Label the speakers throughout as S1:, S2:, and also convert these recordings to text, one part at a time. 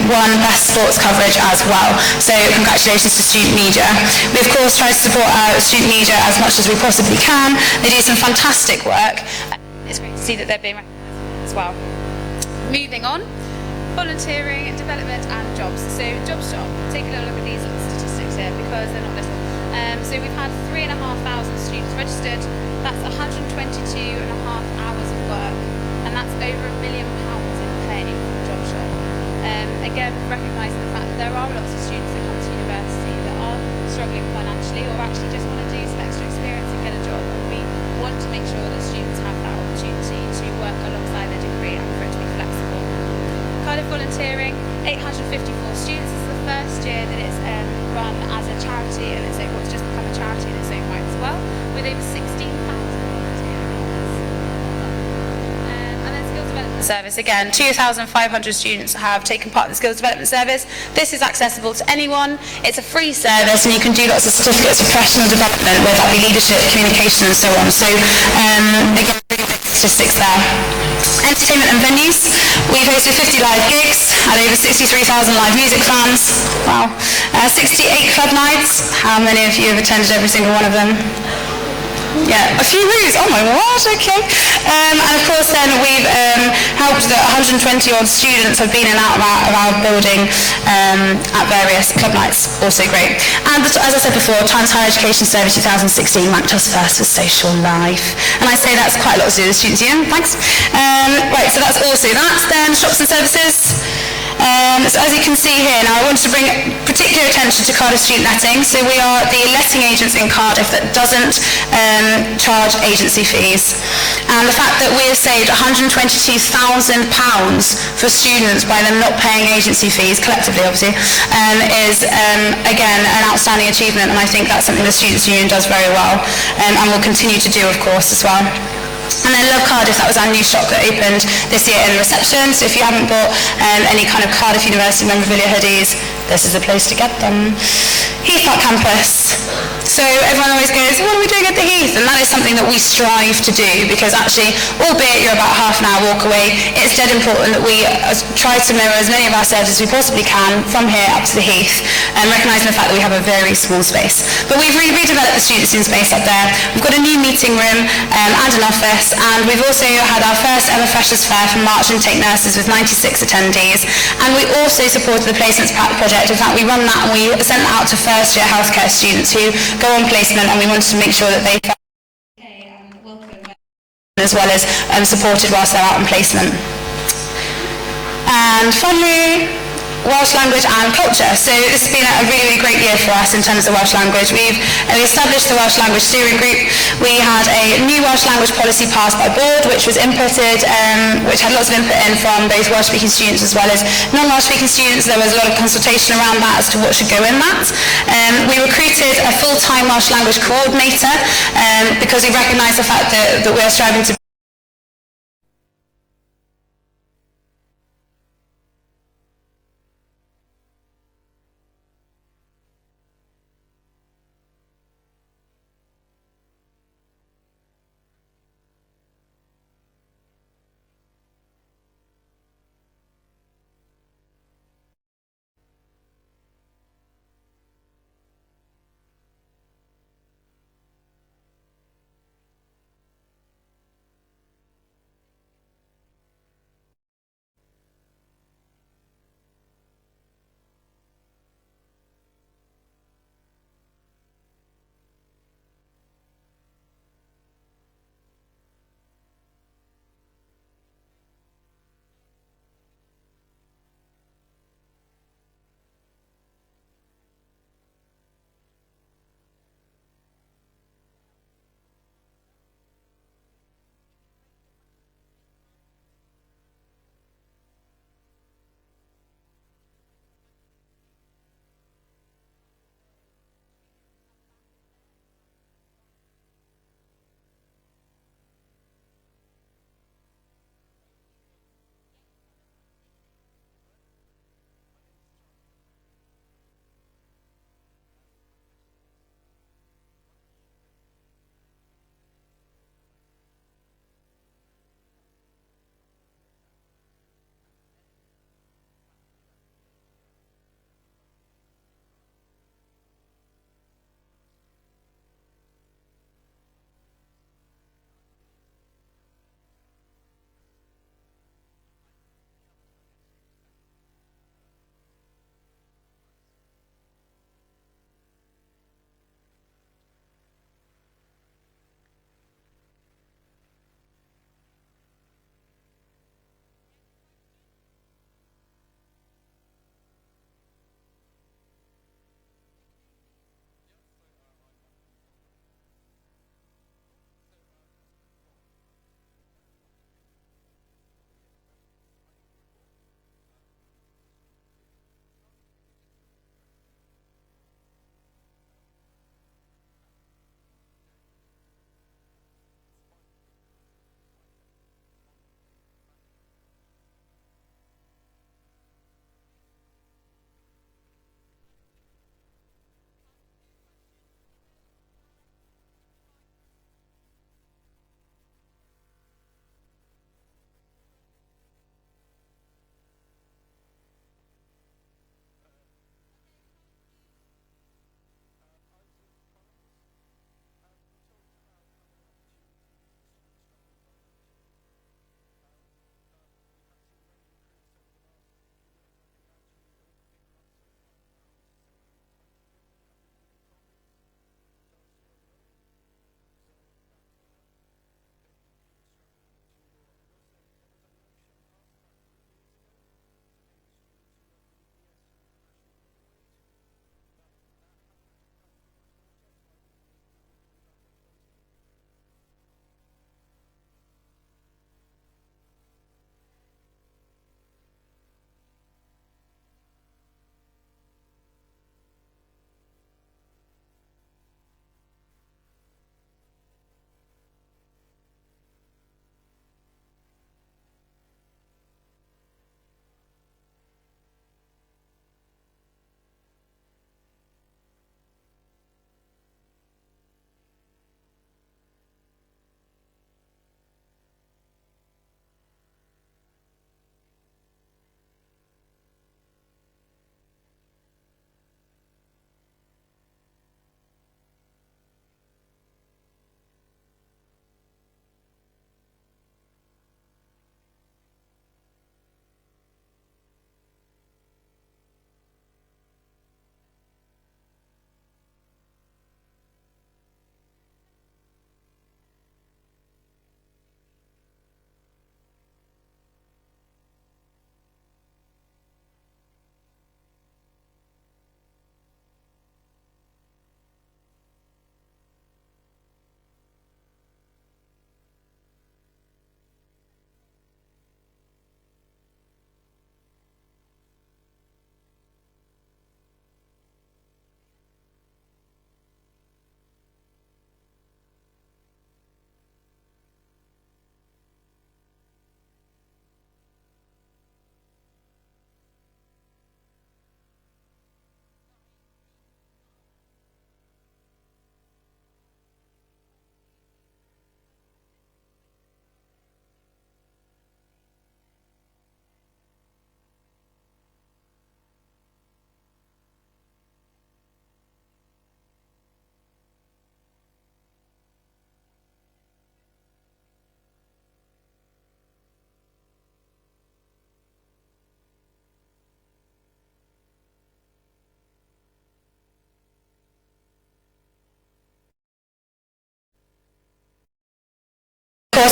S1: won Best Sports Coverage as well. So congratulations to student media. We of course try to support our student media as much as we possibly can. They do some fantastic work. It's great to see that they're being recognised as well. Moving on, volunteering, development and jobs. So jobs shop, take a little look at these statistics here because they're not little. So we've had 3,500 students registered. That's 122.5 hours of work, and that's over £1 million in pay for job shop. Again, recognising the fact that there are lots of students that come to university that are struggling financially or actually just want to do some extra experience and get a job, and we want to make sure that students have that opportunity to work alongside their degree and for it to be flexible. Cardiff volunteering, 854 students. This is the first year that it's run as a charity, and it's just become a charity in its own right as well, with over 16,000 service. Again, 2,500 students have taken part in the skills development service. This is accessible to anyone. It's a free service and you can do lots of certificates of professional development, whether that be leadership, communication and so on. So again, really big statistics there. Entertainment and venues. We've hosted 50 live gigs, had over 63,000 live music fans. Wow. 68 club nights. How many of you have attended every single one of them? Yeah, a few roos. Oh my word, okay. And of course then we've helped that 120 odd students have been in and out of our building at various club nights, also great. And as I said before, Times Higher Education Survey 2016 ranked us first for social life. And I say that's quite a lot to do with the Students' Union, thanks. Right, so that's also that. Then shops and services. So as you can see here, now I wanted to bring particular attention to Cardiff Student Letting. So we are the letting agents in Cardiff that doesn't charge agency fees. And the fact that we have saved £122,000 for students by them not paying agency fees, collectively obviously, is again an outstanding achievement, and I think that's something the Students' Union does very well and will continue to do of course as well. And then Love Cardiff, that was our new shop that opened this year in reception. So if you haven't bought any kind of Cardiff University memorabilia hoodies, this is the place to get them. Heath Park campus. So everyone always goes, what are we doing at the Heath? And that is something that we strive to do, because actually, albeit you're about half an hour walk away, it's dead important that we try to mirror as many of our services as we possibly can from here up to the Heath, and recognising the fact that we have a very small space. But we've redeveloped the Students' Union space up there. We've got a new meeting room and an office, and we've also had our first ever Freshers' Fair from March Intake Nurses with 96 attendees. And we also supported the Placements Project. In fact, we run that and we sent that out to first year healthcare students who go on placement, and we wanted to make sure that they felt okay and welcome as well as supported whilst they're out on placement. And finally, Welsh language and culture. So this has been a really, really great year for us in terms of Welsh language. We've established the Welsh Language Steering Group. We had a new Welsh language policy passed by board, which was inputted, which had lots of input in from both Welsh-speaking students as well as non-Welsh-speaking students. There was a lot of consultation around that as to what should go in that. We recruited a full-time Welsh language coordinator because we recognise the fact that we're striving to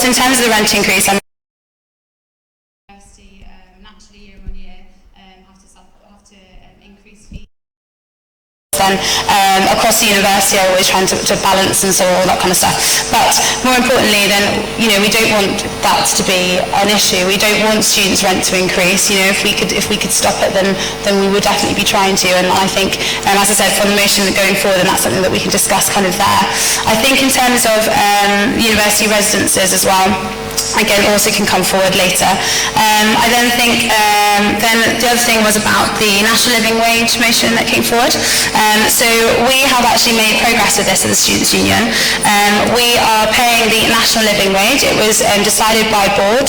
S1: course, in terms of the rent increase, university naturally year on year have to increase fees. Then across the university are always trying to balance and so all that kind of stuff. But more importantly, then we don't want that to be an issue. We don't want students' rent to increase. If we could stop it, then we would definitely be trying to. And I think, as I said, from the motion going forward, and that's something that we can discuss kind of there. I think in terms of university residences as well, again, also can come forward later. I then think then the other thing was about the national living wage motion that came forward. So we have actually made progress with this at the Students' Union. We are paying the national living wage. It was decided by board.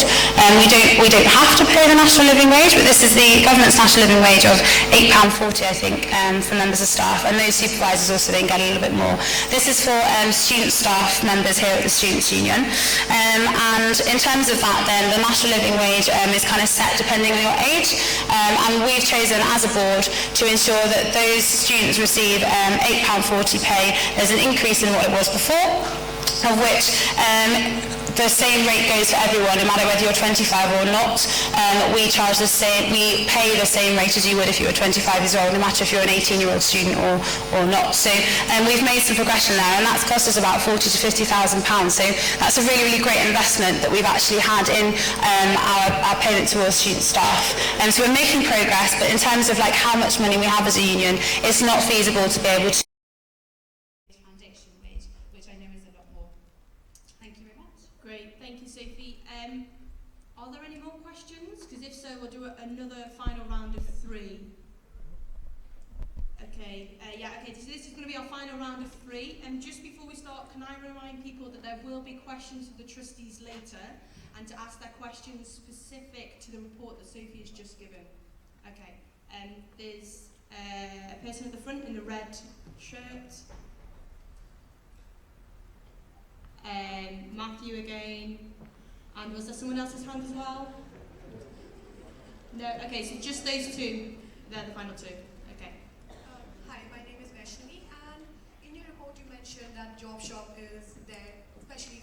S1: We don't have to pay the national living wage, but this is the government's national living wage of £8.40, I think, for members of staff, and those supervisors also then get a little bit more. This is for student staff members here at the Students' Union. And in terms of that, then the national living wage is kind of set depending on your age, and we've chosen as a board to ensure that those students receive £8.40 pay. There's an increase in what it was before, of which the same rate goes for everyone, no matter whether you're 25 or not. We pay the same rate as you would if you were 25 years old, no matter if you're an 18-year-old student or not. So we've made some progression there, and that's cost us about £40,000 to £50,000. So that's a really, really great investment that we've actually had in our payment towards student staff. So we're making progress, but in terms of like how much money we have as a union, it's not feasible to be able to foundation wage, which I know is a lot more. Thank you very much.
S2: Great, thank you, Sophie. Are there any more questions? Because if so, we'll do another final round of 3. Okay, okay, so this is going to be our final round of 3. And just before we start, can I remind people that there will be questions for the trustees later, and to ask their questions specific to the report that Sophie has just given. Okay, there's a person at the front in the red shirt. Matthew again. And was there someone else's hand as well? No? Okay, so just those 2. They're the final 2. Okay.
S3: Hi, my name is Vaishnavi, and in your report you mentioned that job shop is there, especially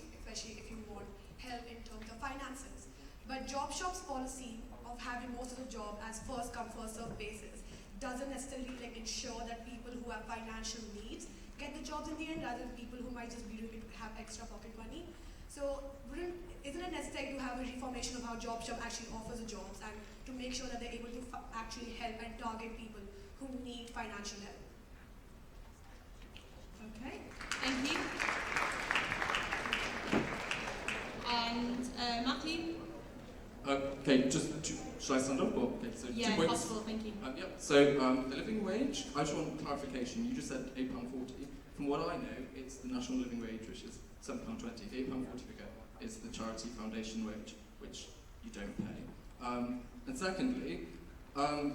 S3: if you want help in terms of finances. But job shop's policy of having most of the job as first come first served basis doesn't necessarily ensure that people who have financial needs get the jobs in the end, rather than people who might just be doing it to have extra pocket money. So isn't it necessary to have a reformation of how job shop actually offers the jobs, and to make sure that they're able to actually help and target people who need financial help?
S2: Okay, thank you. And Matthew?
S4: Okay, shall I stand up? Or, okay, so
S2: yeah,
S4: 2 points.
S2: possible, thank you.
S4: Yep, so the living wage, I just want clarification. You just said £8.40. From what I know, it's the national living wage, which is £7.20. The £8.40 figure is the charity foundation wage, which you don't pay. And secondly, the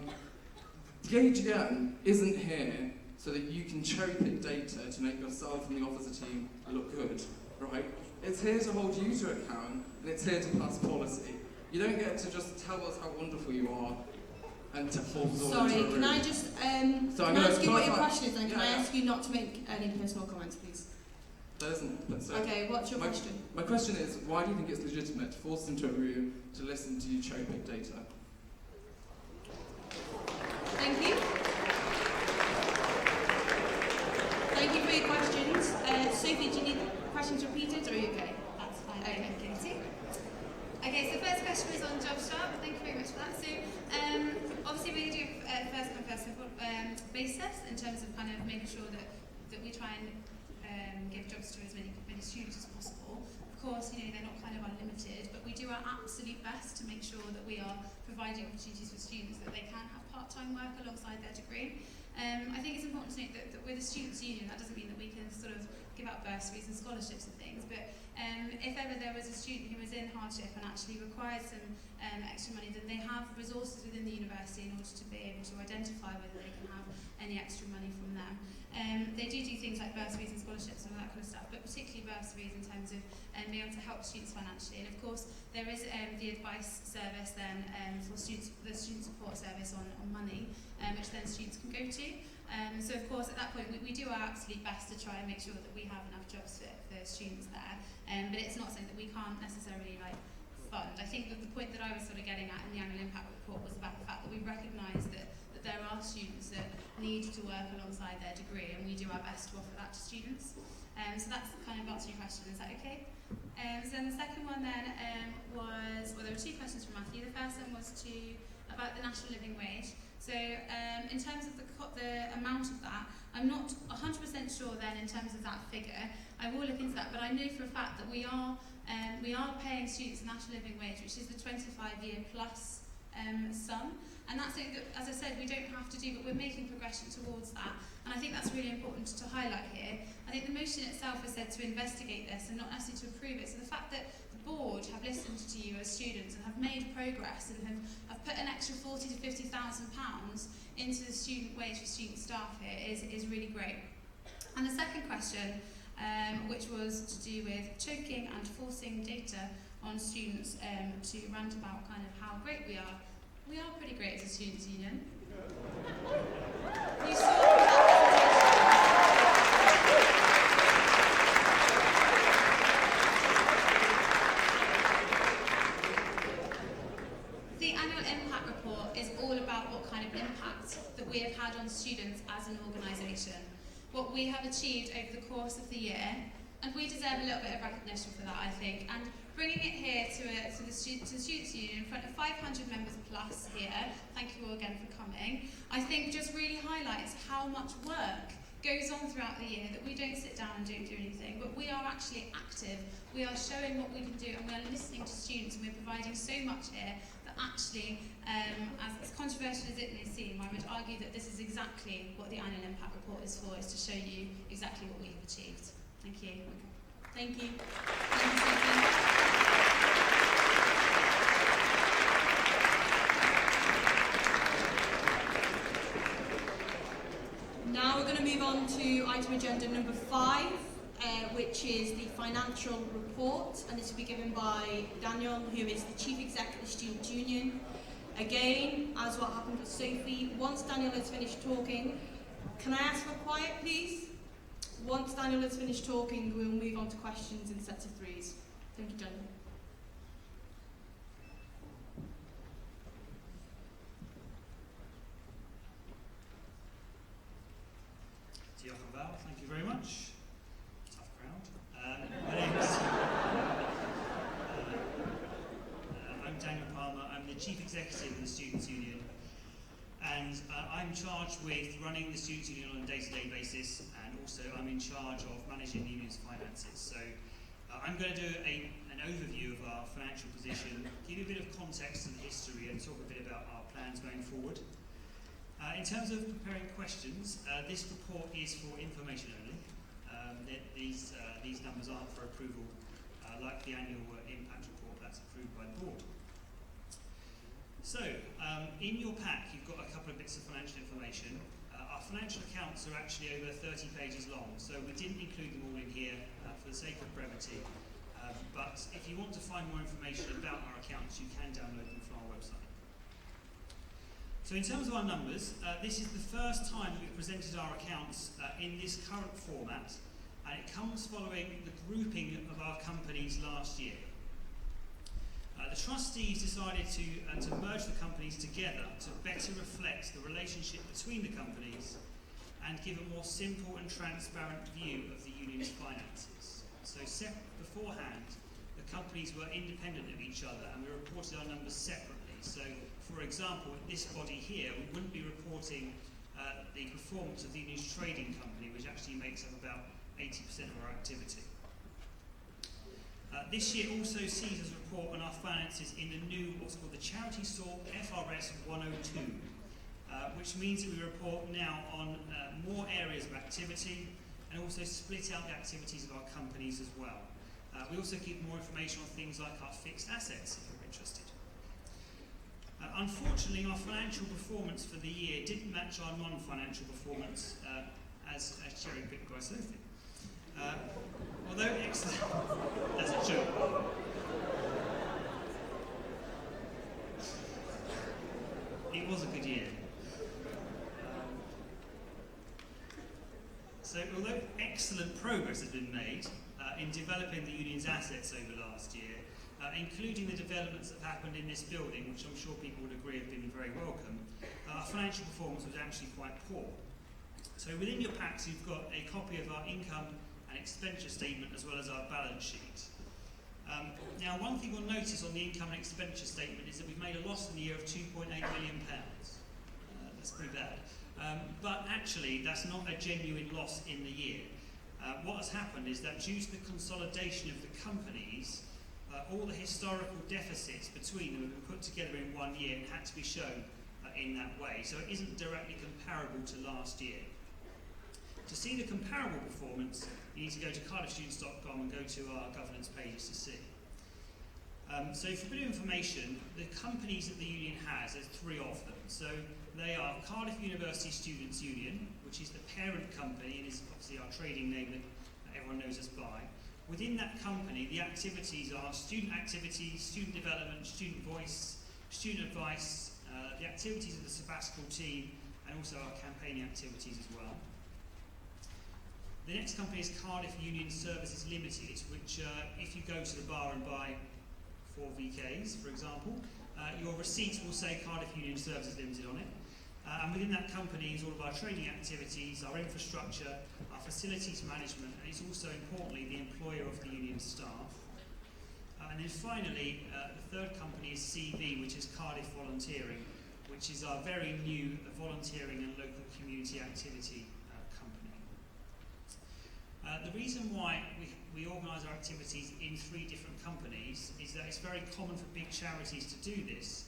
S4: AGM isn't here so that you can cherry pick data to make yourself and the officer team look good, right? It's here to hold you to account, and it's here to pass policy. You don't get to just tell us how wonderful you are and to hold us all into a
S2: Sorry,
S4: room.
S2: can I just can I ask you what your question is, and can I ask you not to make any personal comments, please?
S4: There isn't. So
S2: okay, what's your question?
S4: My question is, why do you think it's legitimate to force us into a room to listen to you cherry pick data?
S2: Thank you. Thank you for your questions. Sophie, do you need the questions repeated, or are you okay?
S5: That's fine.
S2: Okay.
S5: Katie. Okay, so first question was on job shop. Thank you very much for that. So obviously we do first come first served basis in terms of kind of making sure that we try and give jobs to as many students as possible. Of course, they're not kind of unlimited, but we do our absolute best to make sure that we are providing opportunities for students that they can have part-time work alongside their degree. I think it's important to note that we're the Students' Union. That doesn't mean that we can sort of give out bursaries and scholarships and things, but if ever there was a student who was in hardship and actually required some extra money, then they have resources within the university in order to be able to identify whether they can have any extra money from them. They do things like bursaries and scholarships and all that kind of stuff, but particularly bursaries in terms of being able to help students financially. And of course, there is the advice service then for the student support service on money, which then students can go to. So of course, at that point, we do our absolute best to try and make sure that we have enough jobs for students there. but it's not something that we can't necessarily like fund. I think that the point that I was sort of getting at in the annual impact report was about the fact that we recognise that there are students that need to work alongside their degree, and we do our best to offer that to students. So that's kind of answering your question. Is that okay? So then the second one then was, well, there were two questions from Matthew. The first one was about the national living wage. So in terms of the amount of that, I'm not 100% sure then in terms of that figure. I will look into that, but I know for a fact that we are paying students a national living wage, which is the 25-year plus sum. And that's something that, as I said, we don't have to do, but we're making progression towards that. And I think that's really important to highlight here. I think the motion itself has said to investigate this and not necessarily to approve it. So the fact that the board have listened to you as students and have made progress and have put an extra £40,000 to £50,000 into the student wage for student staff here is really great. And the second question, which was to do with choking and forcing data on students to rant about kind of how great we are. We are pretty great as a students' union. You saw the annual impact report is all about what kind of impact that we have had on students as an organisation, what we have achieved over the course of the year, and we deserve a little bit of recognition for that, I think. And bringing it here to the Students' Union in front of 500 members plus here, thank you all again for coming, I think just really highlights how much work goes on throughout the year, that we don't sit down and don't do anything, but we are actually active, we are showing what we can do, and we are listening to students, and we're providing so much here that actually, as controversial as it may seem, I would argue that this is exactly what the annual impact report is for, is to show you exactly what we have achieved. Thank you.
S2: Thank you.
S5: Thank you, Sophie.
S2: Now we're going to move on to item agenda number 5, which is the financial report, and this will be given by Daniel, who is the Chief Executive of the Student Union. Again, as what happened with Sophie, once Daniel has finished talking, can I ask for quiet, please? Once Daniel has finished talking, we'll move on to questions in sets of 3s. Thank you, Daniel.
S6: Thank you very much. Tough crowd. I'm Daniel Palmer. I'm the Chief Executive of the Students' Union, and I'm charged with running the Students' Union on a day-to-day basis, and also I'm in charge of managing the union's finances. So I'm going to do an overview of our financial position, give you a bit of context and history, and talk a bit about our plans going forward. In terms of preparing questions, this report is for information only. These numbers aren't for approval, like the annual impact report that's approved by the board. So, in your pack, you've got a couple of bits of financial information. Our financial accounts are actually over 30 pages long, so we didn't include them all in here for the sake of brevity. But if you want to find more information about our accounts, you can download them from our website. So in terms of our numbers, this is the first time we've presented our accounts in this current format, and it comes following the grouping of our companies last year. The trustees decided to merge the companies together to better reflect the relationship between the companies and give a more simple and transparent view of the union's finances. So beforehand, the companies were independent of each other, and we reported our numbers separately. So, for example, at this body here, we wouldn't be reporting the performance of the union's trading company, which actually makes up about 80% of our activity. This year also sees us report on our finances in the new, what's called the Charity Sort FRS 102, which means that we report now on more areas of activity and also split out the activities of our companies as well. We also give more information on things like our fixed assets, if you're interested. Unfortunately, our financial performance for the year didn't match our non-financial performance as cherry-picked by Sophie. Although excellent, as it should. It was a good year. So although excellent progress has been made, in developing the union's assets over last year, including the developments that have happened in this building, which I'm sure people would agree have been very welcome. Our financial performance was actually quite poor. So within your packs you've got a copy of our income and expenditure statement as well as our balance sheet. Now, one thing you'll notice on the income and expenditure statement is that we've made a loss in the year of £2.8 million. That's pretty bad. But actually, that's not a genuine loss in the year. What has happened is that due to the consolidation of the companies, all the historical deficits between them have been put together in 1 year and had to be shown in that way. So it isn't directly comparable to last year. To see the comparable performance, you need to go to cardiffstudents.com and go to our governance pages to see. So for a bit of information, the companies that the union has, there's 3 of them. So they are Cardiff University Students' Union, which is the parent company and is obviously our trading name that everyone knows us by. Within that company, the activities are student activities, student development, student voice, student advice, the activities of the sabbatical team, and also our campaigning activities as well. The next company is Cardiff Union Services Limited, which if you go to the bar and buy 4 VKs, for example, your receipt will say Cardiff Union Services Limited on it. And within that company is all of our training activities, our infrastructure, our facilities management, and it's also importantly the employer of the union staff. And then finally, the third company is CV, which is Cardiff Volunteering, which is our very new volunteering and local community activity company. The reason why we organise our activities in 3 different companies is that it's very common for big charities to do this,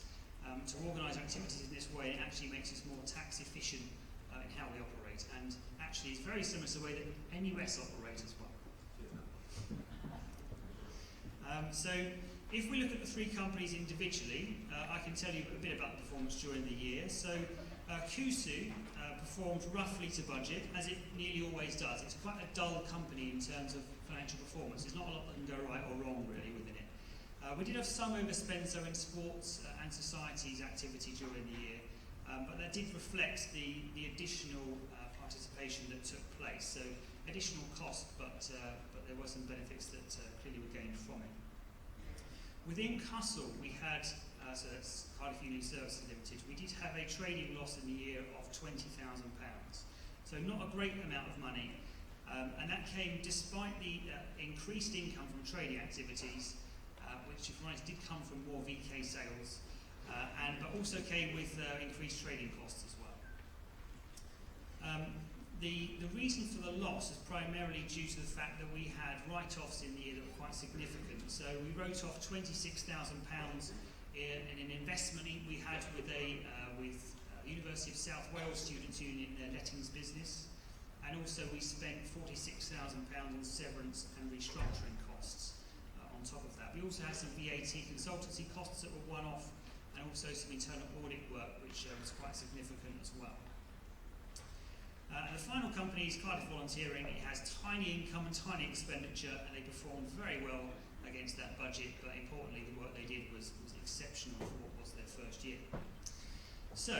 S6: to organise activities in this way. It actually makes us more tax efficient in how we operate, and actually it's very similar to the way that NUS operate as well. So if we look at the 3 companies individually, I can tell you a bit about the performance during the year. So CUTV performed roughly to budget, as it nearly always does. It's quite a dull company in terms of financial performance. There's not a lot that can go right or wrong really within it. We did have some overspend in sports and societies activity during the year, but that did reflect the additional participation that took place. So additional cost, but there were some benefits that clearly were gained from it. Within CUSL, we had, so that's Cardiff Union Services Limited, we did have a trading loss in the year of £20,000. So not a great amount of money, and that came despite the increased income from trading activities, which if right did come from more VK sales, but also came with increased trading costs as well. The reason for the loss is primarily due to the fact that we had write-offs in the year that were quite significant. So we wrote off £26,000 in an investment we had with University of South Wales Students' Union in their lettings business, and also we spent £46,000 in severance and restructuring costs on top of that. We also had some VAT consultancy costs that were one-off, and also some internal audit work, which was quite significant as well. The final company is Cardiff Volunteering. It has tiny income and tiny expenditure, and they performed very well against that budget, but importantly the work they did was exceptional for what was their first year. So,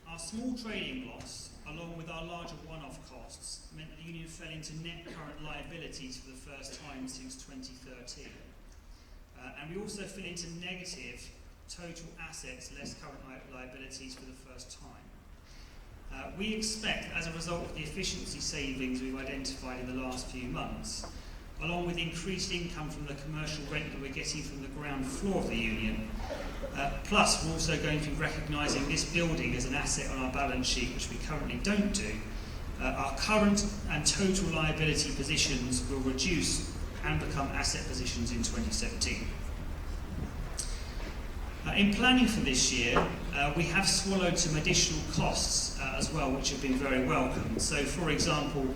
S6: our small trading loss, along with our larger one-off costs, meant that the union fell into net current liabilities for the first time since 2013. And we also fell into negative total assets less current liabilities for the first time. We expect, as a result of the efficiency savings we've identified in the last few months, along with increased income from the commercial rent that we're getting from the ground floor of the union, plus we're also going to be recognising this building as an asset on our balance sheet, which we currently don't do, our current and total liability positions will reduce and become asset positions in 2017. In planning for this year, we have swallowed some additional costs as well, which have been very welcome. So, for example,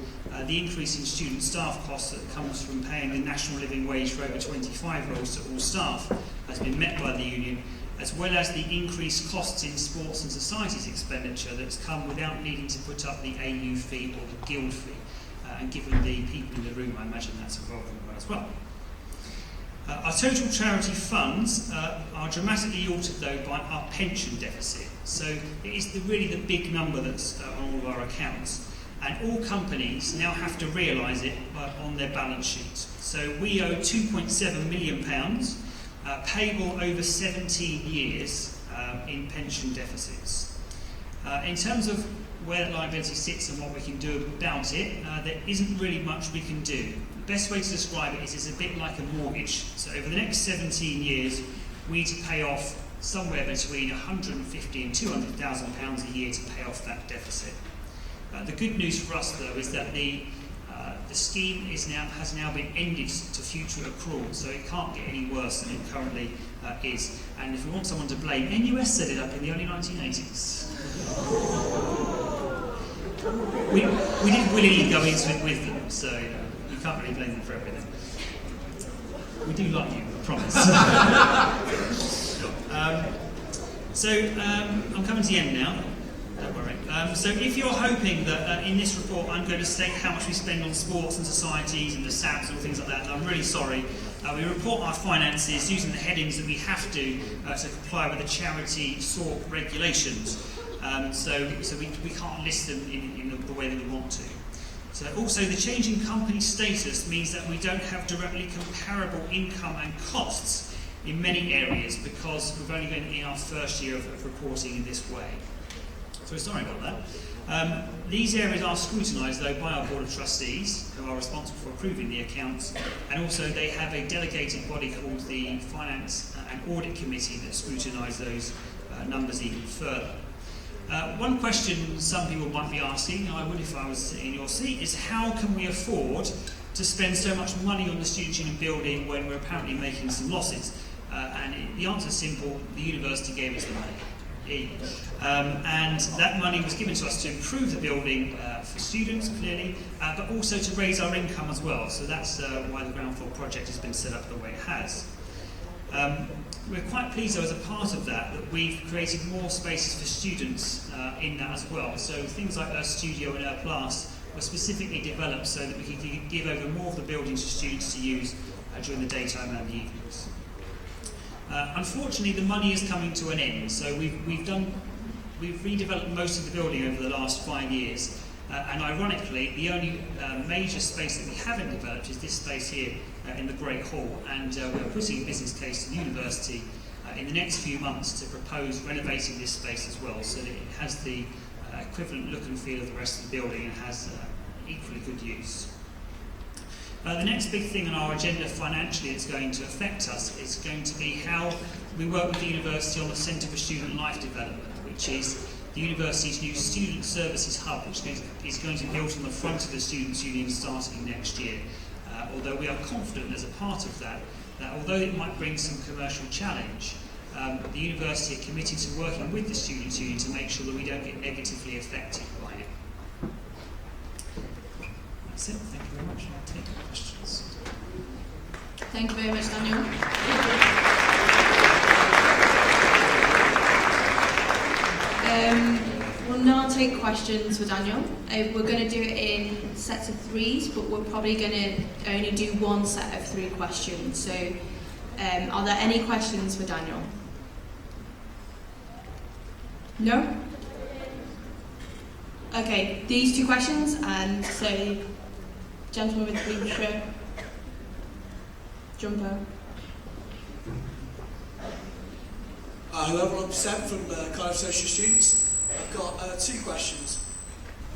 S6: the increase in student staff costs that comes from paying the national living wage for over 25 roles to all staff has been met by the union, as well as the increased costs in sports and societies expenditure that's come without needing to put up the AU fee or the guild fee. And given the people in the room, I imagine that's a welcome one as well. Our total charity funds are dramatically altered though by our pension deficit. So it is really the big number that's on all of our accounts. and all companies now have to realise it on their balance sheets. So we owe £2.7 million, payable over 17 years in pension deficits. In terms of where that liability sits and what we can do about it, there isn't really much we can do. The best way to describe it is it's a bit like a mortgage. So over the next 17 years, we need to pay off somewhere between £150,000 and £200,000 a year to pay off that deficit. The good news for us, though, is that the scheme has now been ended to future accrual, so it can't get any worse than it currently is. And if we want someone to blame, NUS set it up in the early 1980s. We didn't willingly go into it with them, so you can't really blame them for everything. We do like you, I promise. I'm coming to the end now. Don't worry. So if you're hoping that in this report I'm going to state how much we spend on sports and societies and the SABs and things like that, I'm really sorry. We report our finances using the headings that we have to comply with the charity SORP regulations. So we can't list them in the way that we want to. So also the change in company status means that we don't have directly comparable income and costs in many areas because we've only been in our first year of reporting in this way. So we're sorry about that. These areas are scrutinised though by our Board of Trustees, who are responsible for approving the accounts, and also they have a delegated body called the Finance and Audit Committee that scrutinise those numbers even further. One question some people might be asking, and I would if I was in your seat, is how can we afford to spend so much money on the Student Union building when we're apparently making some losses? The answer is simple: the university gave us the money. And that money was given to us to improve the building for students, clearly, but also to raise our income as well. So that's why the ground floor project has been set up the way it has. We're quite pleased, though, as a part of that we've created more spaces for students in that as well. So things like our studio and our class were specifically developed so that we could give over more of the building to students to use during the daytime and the evenings. Unfortunately, the money is coming to an end, so we've redeveloped most of the building over the last 5 years, and ironically, the only major space that we haven't developed is this space here in the Great Hall, and we're putting a business case to the university in the next few months to propose renovating this space as well, so that it has the equivalent look and feel of the rest of the building and has equally good use. The next big thing on our agenda financially that's going to affect us is going to be how we work with the university on the Centre for Student Life Development, which is the university's new student services hub, which is going to be built on the front of the Students' Union starting next year. Although we are confident as a part of that although it might bring some commercial challenge, the university are committed to working with the Students' Union to make sure that we don't get negatively affected by it. That's it. Thank you very much. I'll take questions.
S2: Thank you very much, Daniel. We'll now take questions for Daniel. We're going to do it in sets of 3s, but we're probably going to only do one set of 3 questions. So, are there any questions for Daniel? No? Okay, these 2 questions, and so, gentleman with the blue shirt, jumper.
S7: Hello everyone, I'm Seb from Cardiff Social Students. I've got 2 questions.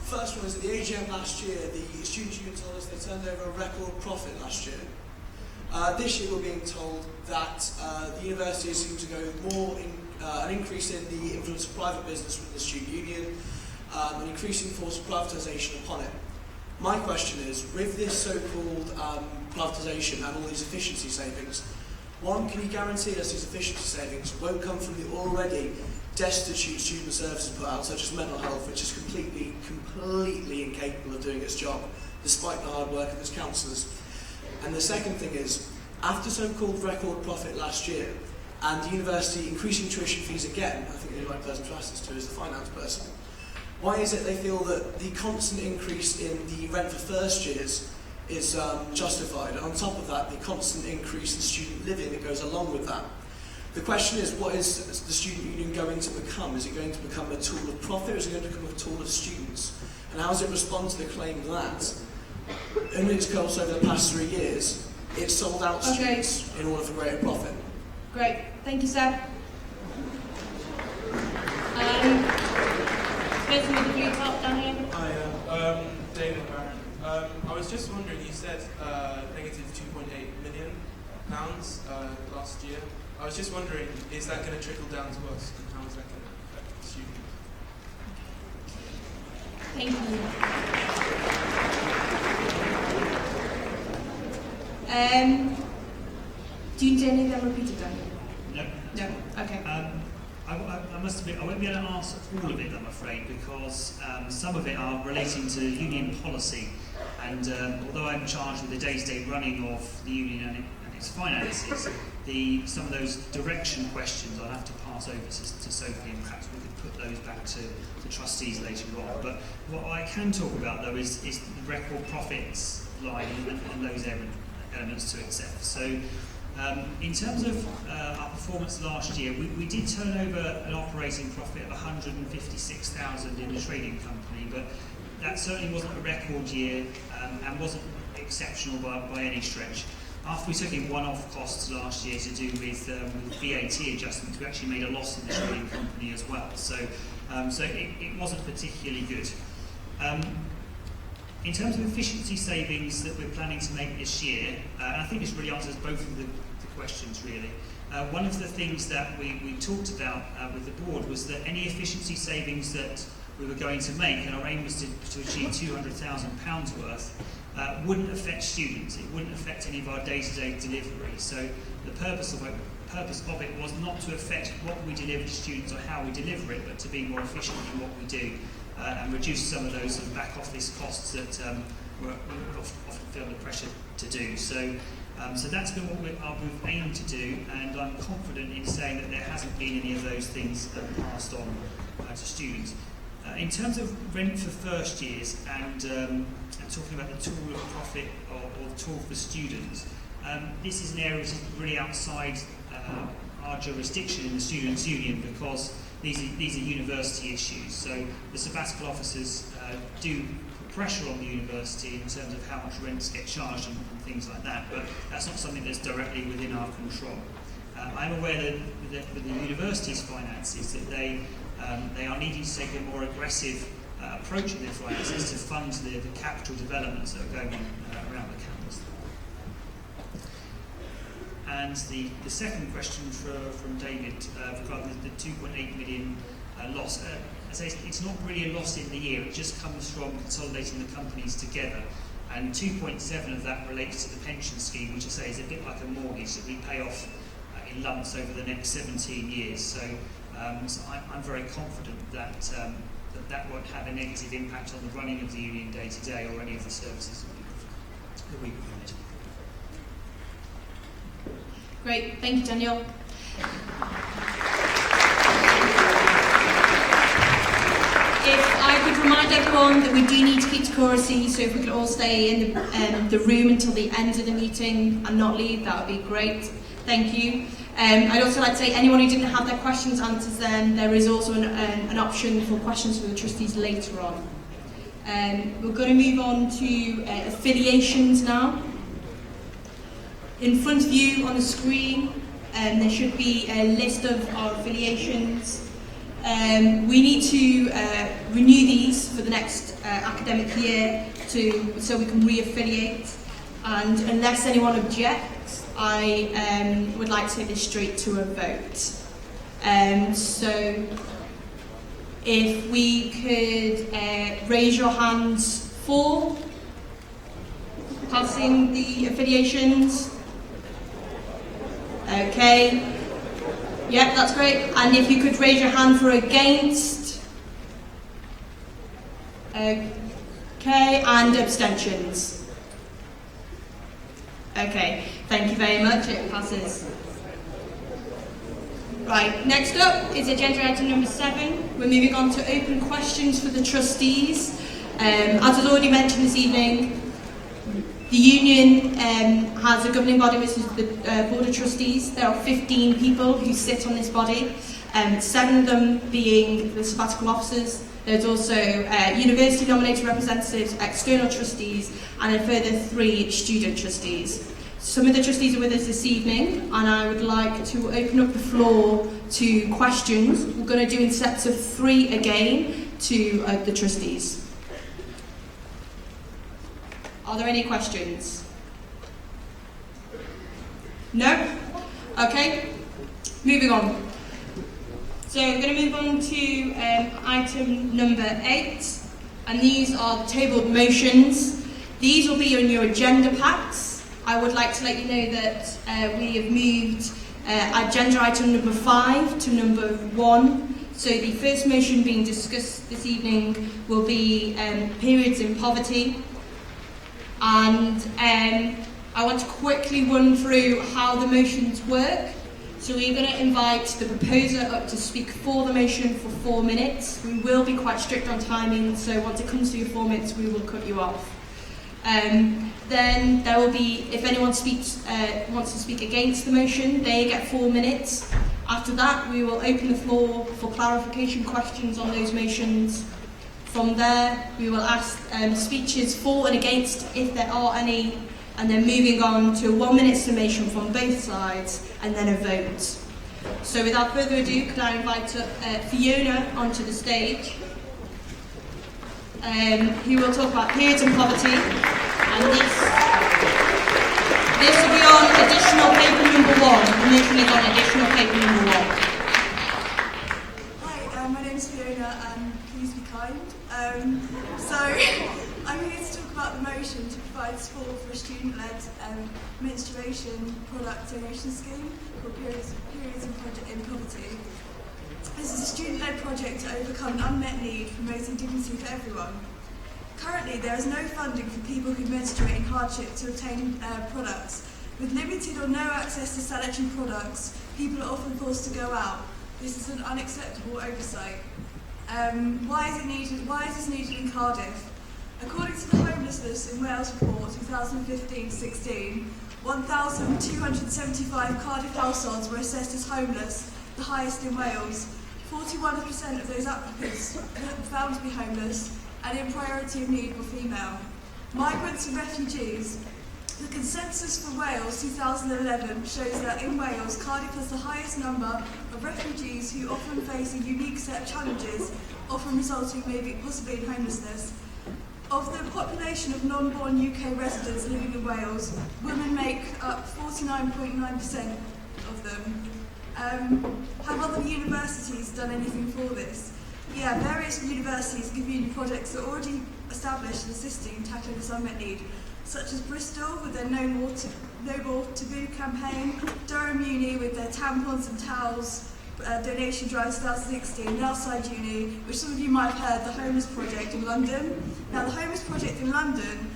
S7: First one is at the AGM last year, the Students' Union told us they turned over a record profit last year. This year we're being told that the university is going to go more in an increase in the influence of private business within the Student Union, an increasing force of privatisation upon it. My question is, with this so-called privatisation and all these efficiency savings, one, can you guarantee us these efficiency savings won't come from the already destitute student services put out, such as mental health, which is completely incapable of doing its job, despite the hard work of its counsellors? And the second thing is, after so-called record profit last year, and the university increasing tuition fees again, I think the right person to ask this to is the finance person, why is it they feel that the constant increase in the rent for first years is justified, and on top of that, the constant increase in student living that goes along with that? The question is, what is the student union going to become? Is it going to become a tool of profit, or is it going to become a tool of students? And how does it respond to the claim that in its course over the past 3 years, it sold out students in order for greater profit?
S2: Great. Thank you, Seb. Person with the blue top down here.
S8: Hi, David Barron. I was just wondering, you said negative £2.8 million last year. I was just wondering, is that going to trickle down to us, and how is that going to affect the students?
S2: Thank you. Do you need any of them repeated, Daniel?
S6: No.
S2: No. Okay.
S6: I must admit, I won't be able to answer all of it, I'm afraid, because some of it are relating to union policy. And although I'm charged with the day-to-day running of the union and its finances, some of those direction questions I'll have to pass over to Sophie, and perhaps we could put those back to the trustees later on. But what I can talk about, though, is the record profits line and those elements to it, Seth. So in terms of our performance last year, we did turn over an operating profit of 156,000 in the trading company, but that certainly wasn't a record year and wasn't exceptional by any stretch. After we took in one-off costs last year to do with VAT adjustments, we actually made a loss in the trading company as well. So it wasn't particularly good. In terms of efficiency savings that we're planning to make this year, and I think this really answers both of the questions really. One of the things that we talked about with the board was that any efficiency savings that we were going to make, and our aim was to achieve £200,000 worth, wouldn't affect students. It wouldn't affect any of our day-to-day delivery. So the purpose of it was not to affect what we deliver to students or how we deliver it, but to be more efficient in what we do and reduce some of those back office costs that we're often feel the pressure to do. So that's been what we've aimed to do, and I'm confident in saying that there hasn't been any of those things passed on to students. In terms of rent for first years and talking about the tool of profit or the tool for students, this is an area which is really outside our jurisdiction in the Students' Union, because these are university issues. So the sabbatical officers do put pressure on the university in terms of how much rents get charged and things like that, but that's not something that's directly within our control. I'm aware that with the university's finances, that they are needing to take a more aggressive approach in their finances to fund the capital developments that are going on around the campus. And the second question from David regarding the 2.8 million loss. As I say, it's not really a loss in the year, it just comes from consolidating the companies together. And 2.7 of that relates to the pension scheme, which I say is a bit like a mortgage that we pay off in lumps over the next 17 years. So I'm very confident that that won't have a negative impact on the running of the union day to day or any of the services that we provide.
S2: Great, thank you, Daniel. If I could remind everyone that we do need to keep to courtesy, so if we could all stay in the room until the end of the meeting and not leave, that would be great. Thank you. I'd also like to say anyone who didn't have their questions answered then, there is also an option for questions for the trustees later on. We're going to move on to affiliations now. In front of you on the screen, there should be a list of our affiliations. We need to renew these for the next academic year so we can re-affiliate. And unless anyone objects, I would like to take this straight to a vote. So if we could raise your hands for passing the affiliations. Okay. Yep, that's great. And if you could raise your hand for against. Okay, and abstentions. Okay, thank you very much. It passes. Right, next up is agenda item number 7. We're moving on to open questions for the trustees. As was already mentioned this evening, the union has a governing body, which is the Board of Trustees. There are 15 people who sit on this body, 7 of them being the sabbatical officers, There's also university nominated representatives, external trustees, and a further 3 student trustees. Some of the trustees are with us this evening, and I would like to open up the floor to questions. We're going to do in sets of 3 again to the trustees. Are there any questions? No? Okay, moving on. So I'm going to move on to item number 8, and these are the tabled motions. These will be on your agenda packs. I would like to let you know that we have moved agenda item number 5 to number 1. So the first motion being discussed this evening will be periods in poverty. And I want to quickly run through how the motions work. So we're going to invite the proposer up to speak for the motion for 4 minutes. We will be quite strict on timing, so once it comes to your 4 minutes, we will cut you off. Then there will be, if anyone wants to speak against the motion, they get 4 minutes. After that, we will open the floor for clarification questions on those motions. From there, we will ask speeches for and against, if there are any, and then moving on to a 1-minute summation from both sides, and then a vote. So without further ado, could I invite Fiona onto the stage, who will talk about periods in poverty, and this will be on additional paper number 1. The motion is on additional paper number 1.
S9: Hi, my name is Fiona, and please be kind. So, I'm here to talk about the motion to provide support for a student-led menstruation product donation scheme called Periods in Poverty. This is a student-led project to overcome an unmet need, promoting dignity for everyone. Currently, there is no funding for people who menstruate in hardship to obtain products. With limited or no access to sanitary products, people are often forced to go out. This is an unacceptable oversight. Why is this needed in Cardiff? According to the Homelessness in Wales report 2015-16, 1,275 Cardiff households were assessed as homeless, the highest in Wales. 41% of those applicants found to be homeless, and in priority of need were female. Migrants and refugees. The consensus for Wales 2011 shows that in Wales, Cardiff has the highest number of refugees who often face a unique set of challenges, often resulting maybe possibly in homelessness. Of the population of non-born UK residents living in Wales, women make up 49.9% of them. Have other universities done anything for this? Yeah, various universities give uni projects that are already established and assisting in tackling this unmet need, such as Bristol with their No More Taboo campaign, Durham Uni with their tampons and towels donation drive 2016, Nelside Uni, which some of you might have heard, the Homeless Project in London. Now, the Homeless Project in London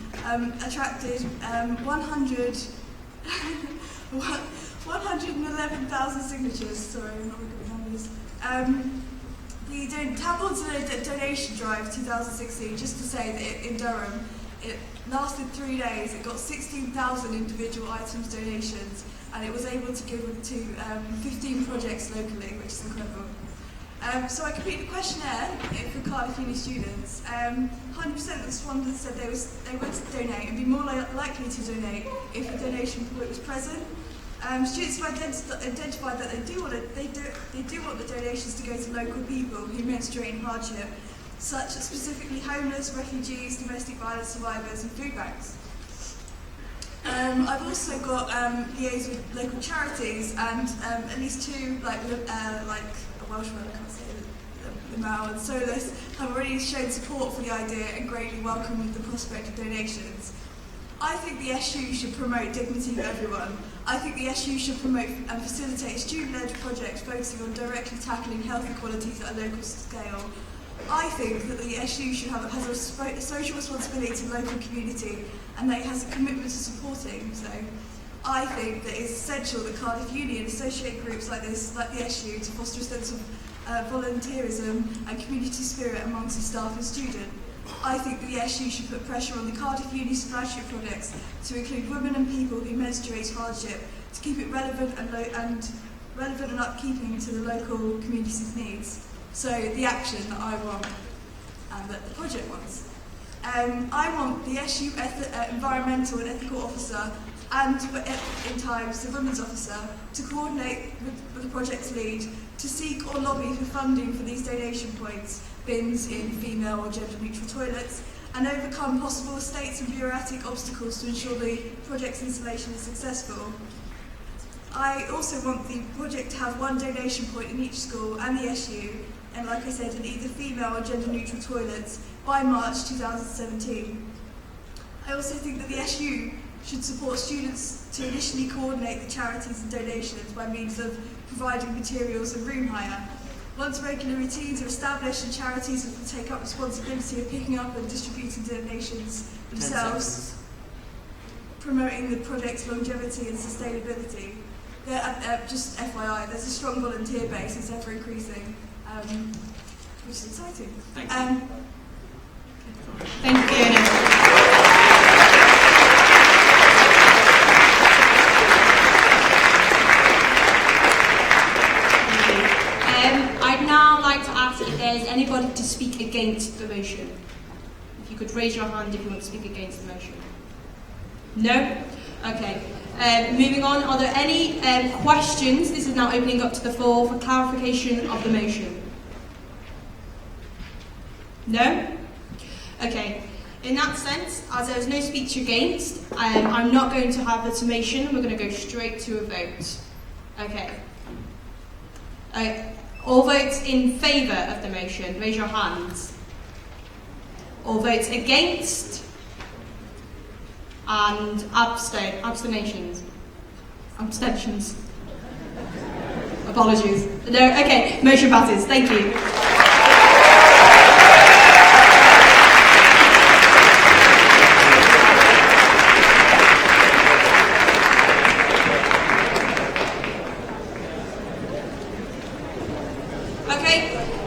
S9: attracted 111,000 signatures. Sorry, I'm not good with numbers. The tampons donation drive 2016, just to say that in Durham, it lasted 3 days. It got 16,000 individual items donations, and it was able to give to 15 projects locally, which is incredible. So I completed a questionnaire for Cardiff Uni students. 100% of the respondents said they would donate and be more likely to donate if a donation point was present. Students have identified that they do want the donations to go to local people who menstruate in hardship, such as specifically homeless, refugees, domestic violence survivors, and food banks. I've also got liaised with local charities, and at least 2, like a Welsh one, I can't say the Mao and Solus, have already shown support for the idea and greatly welcomed the prospect of donations. I think the SU should promote dignity for everyone. I think the SU should promote and facilitate student-led projects focusing on directly tackling health inequalities at a local scale. I think that the SU has a social responsibility to the local community, and that it has a commitment to supporting. So I think that it's essential that Cardiff Uni and associate groups like this, like the SU, to foster a sense of volunteerism and community spirit amongst the staff and student. I think the SU should put pressure on the Cardiff Uni flagship projects to include women and people who menstruate hardship, to keep it relevant and upkeeping to the local community's needs. So the action that I want. I want the SU environmental and ethical officer and, in times, the women's officer to coordinate with the project's lead to seek or lobby for funding for these donation points, bins in female or gender-neutral toilets, and overcome possible estates and bureaucratic obstacles to ensure the project's installation is successful. I also want the project to have one donation point in each school and the SU, and like I said, in either female or gender-neutral toilets by March 2017. I also think that the SU should support students to initially coordinate the charities and donations by means of providing materials and room hire. Once regular routines are established and charities will take up responsibility of picking up and distributing donations themselves, promoting the project's longevity and sustainability. Just FYI, there's a strong volunteer base, it's ever increasing, which is exciting.
S10: Thank you.
S2: Thank you, Fiona. I'd now like to ask if there's anybody to speak against the motion. If you could raise your hand if you want to speak against the motion. No? Okay. Moving on, are there any questions? This is now opening up to the floor for clarification of the motion. No? Okay. In that sense, as there is no speech against, I'm not going to have the summation. We're going to go straight to a vote. Okay. All votes in favour of the motion, raise your hands. All votes against and abstentions. Apologies. No, okay, motion passes. Thank you.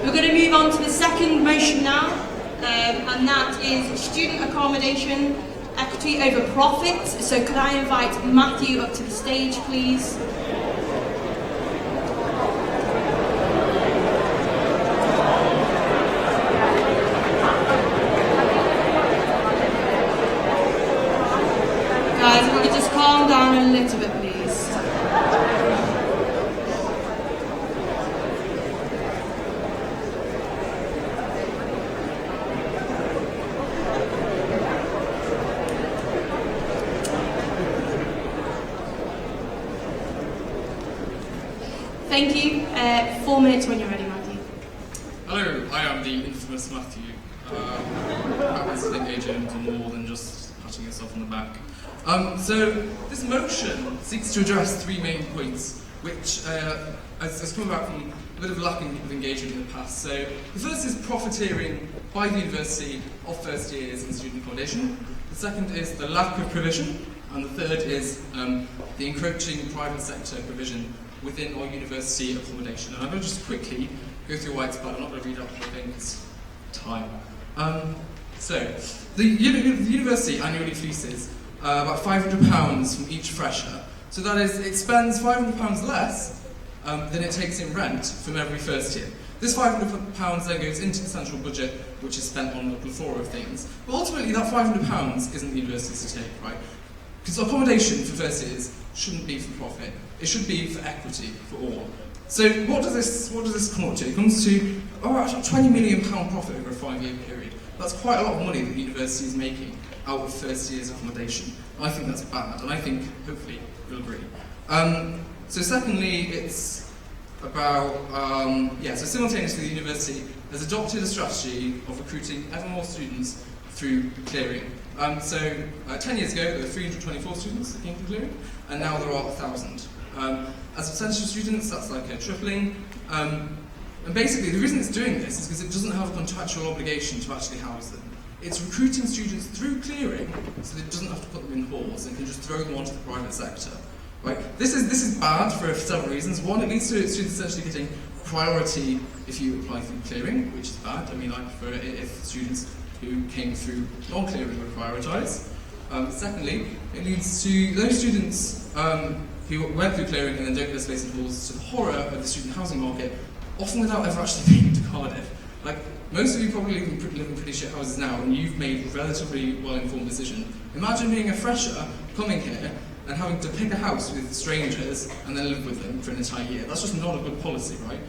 S2: We're going to move on to the second motion now, and that is student accommodation, equity over profit. So could I invite Matthew up to the stage, please? Guys, if we could just calm down a little bit, please. Thank you. 4 minutes when you're ready, Matthew.
S4: Hello, I am the infamous Matthew. Happens to think AGM do more than just patting yourself on the back. So this motion seeks to address 3 main points, which has come about from a bit of lack of engagement in the past. So the first is profiteering by the university of first years in student accommodation. The second is the lack of provision, and the third is the encroaching private sector provision within our university accommodation. And I'm going to just quickly go through why it's bad. I'm not going to read out the whole thing because time. So the university annually fleeces about £500 from each fresher. So that is, it spends £500 less than it takes in rent from every first year. This £500 then goes into the central budget, which is spent on a plethora of things. But ultimately, that £500 isn't the university's to take, right? Because accommodation for first years shouldn't be for profit. It should be for equity, for all. So what does this come up to? It comes to about £20 million profit over a 5-year period. That's quite a lot of money that the university is making out of first year's accommodation. I think that's bad, and I think, hopefully, you'll agree. So secondly, it's about, so simultaneously the university has adopted a strategy of recruiting ever more students through clearing. 10 years ago, there were 324 students that came through clearing, and now there are 1,000. As a percentage of students, that's like a tripling. And basically, the reason it's doing this is because it doesn't have a contractual obligation to actually house them. It's recruiting students through clearing, so that it doesn't have to put them in halls and can just throw them onto the private sector. Right? This is bad for several reasons. One, it leads to students essentially getting priority if you apply through clearing, which is bad. I mean, I prefer it if students who came through non-clearing were prioritised. Secondly, it leads to those students who went through clearing and then don't get a space in halls to the horror of the student housing market, often without ever actually being to Cardiff. Like, most of you probably live in pretty shit houses now, and you've made a relatively well-informed decision. Imagine being a fresher, coming here, and having to pick a house with strangers, and then live with them for an entire year. That's just not a good policy, right?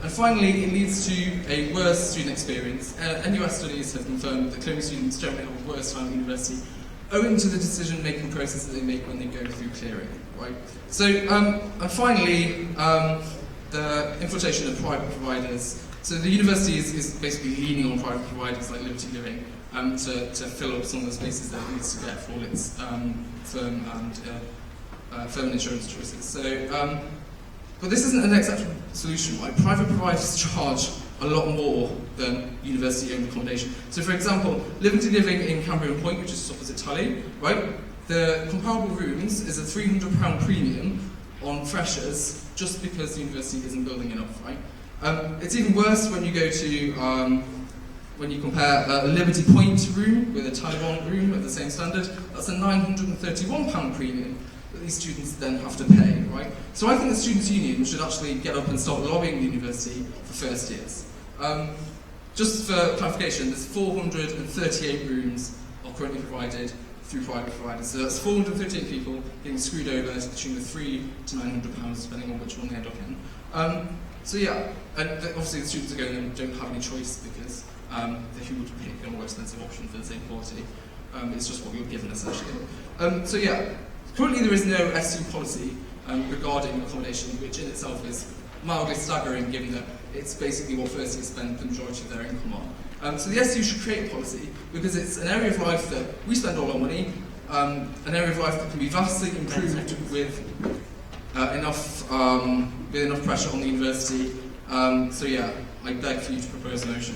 S4: And finally, it leads to a worse student experience. NUS studies have confirmed that clearing students generally have a worse time at university, owing to the decision-making process that they make when they go through clearing, right? So, and finally, the infiltration of private providers. So the university is basically leaning on private providers like Liberty Living to fill up some of the spaces that it needs to get for all its firm and insurance choices. So, but this isn't an acceptable solution, right? Private providers charge a lot more than university-owned accommodation. So for example, Liberty Living in Cambrian Point, which is opposite Tully, right? The comparable rooms is a £300 premium on freshers just because the university isn't building enough, right? It's even worse when you go to, when you compare a Liberty Point room with a Taliban room at the same standard. That's a £931 premium that these students then have to pay, right? So I think the Students' Union should actually get up and start lobbying the university for first years. Just for clarification, there's 438 rooms are currently provided through private providers. So that's 438 people getting screwed over to the tune of £300 to £900, depending on which one they end up in. So yeah, and obviously the students are going and don't have any choice because if you were to pick a more expensive option for the same quality, it's just what you're given essentially. So yeah, currently there is no SU policy regarding accommodation, which in itself is mildly staggering given that it's basically what first years spend the majority of their income on. So the SU should create a policy because it's an area of life that we spend all our money, an area of life that can be vastly improved with enough pressure on the university. So yeah, I beg for you to propose a motion.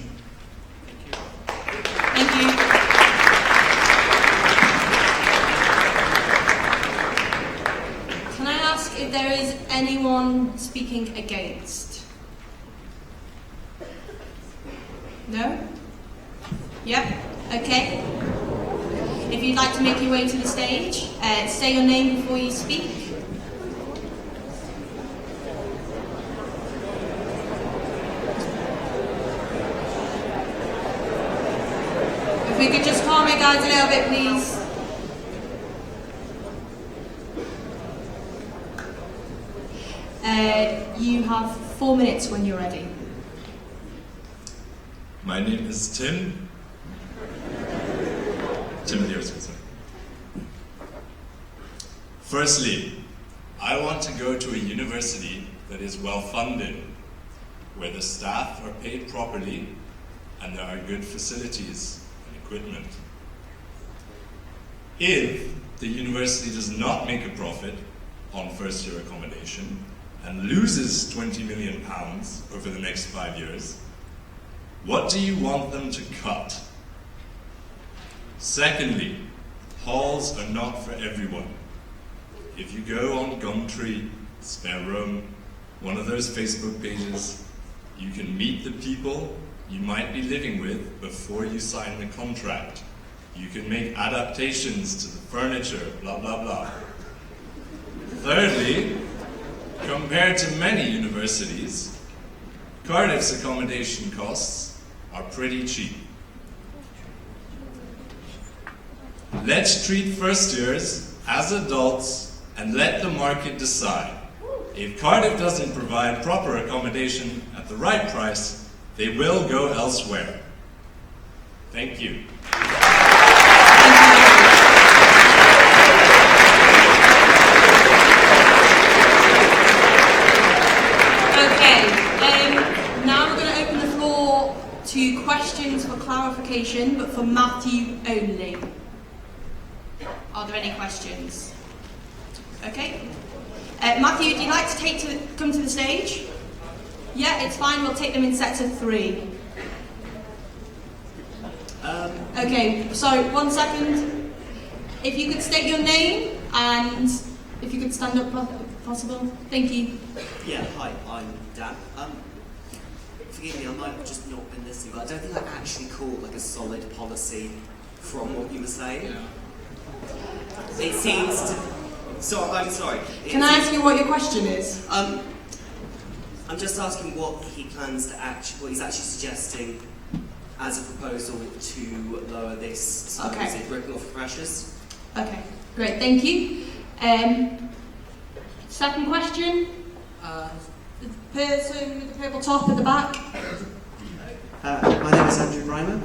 S2: Thank you. Can I ask if there is anyone speaking against? No? Yep, okay. If you'd like to make your way to the stage, say your name before you speak. If we could just calm your guys a little bit, please. You have 4 minutes when you're ready.
S10: My name is Tim. Timothy Erskine, sorry. Firstly, I want to go to a university that is well funded, where the staff are paid properly and there are good facilities and equipment. If the university does not make a profit on first year accommodation and loses £20 million over the next 5 years, what do you want them to cut? Secondly, halls are not for everyone. If you go on Gumtree, Spare Room, one of those Facebook pages, you can meet the people you might be living with before you sign the contract. You can make adaptations to the furniture, blah, blah, blah. Thirdly, compared to many universities, Cardiff's accommodation costs are pretty cheap. Let's treat first years as adults and let the market decide. If Cardiff doesn't provide proper accommodation at the right price, they will go elsewhere. Thank you.
S2: Now we're going to open the floor to questions for clarification, but for Matthew only. Are there any questions? Okay. Matthew, would you like to come to the stage? Yeah, it's fine. We'll take them in sets of 3. Okay, so 1 second. If you could state your name and if you could stand up if possible. Thank you.
S11: Yeah, hi, I'm Dan. Forgive me, I might have just not been listening, but I don't think I actually caught like a solid policy from what you were saying. Yeah. It seems to... So, I'm sorry.
S2: Can I ask you what your question is?
S11: I'm just asking what he plans to what he's actually suggesting as a proposal to lower this. So
S2: Okay.
S11: is it written off pressures?
S2: Okay, great, thank you. Second question. The person with the purple top at the back.
S12: My name is Andrew Reimer.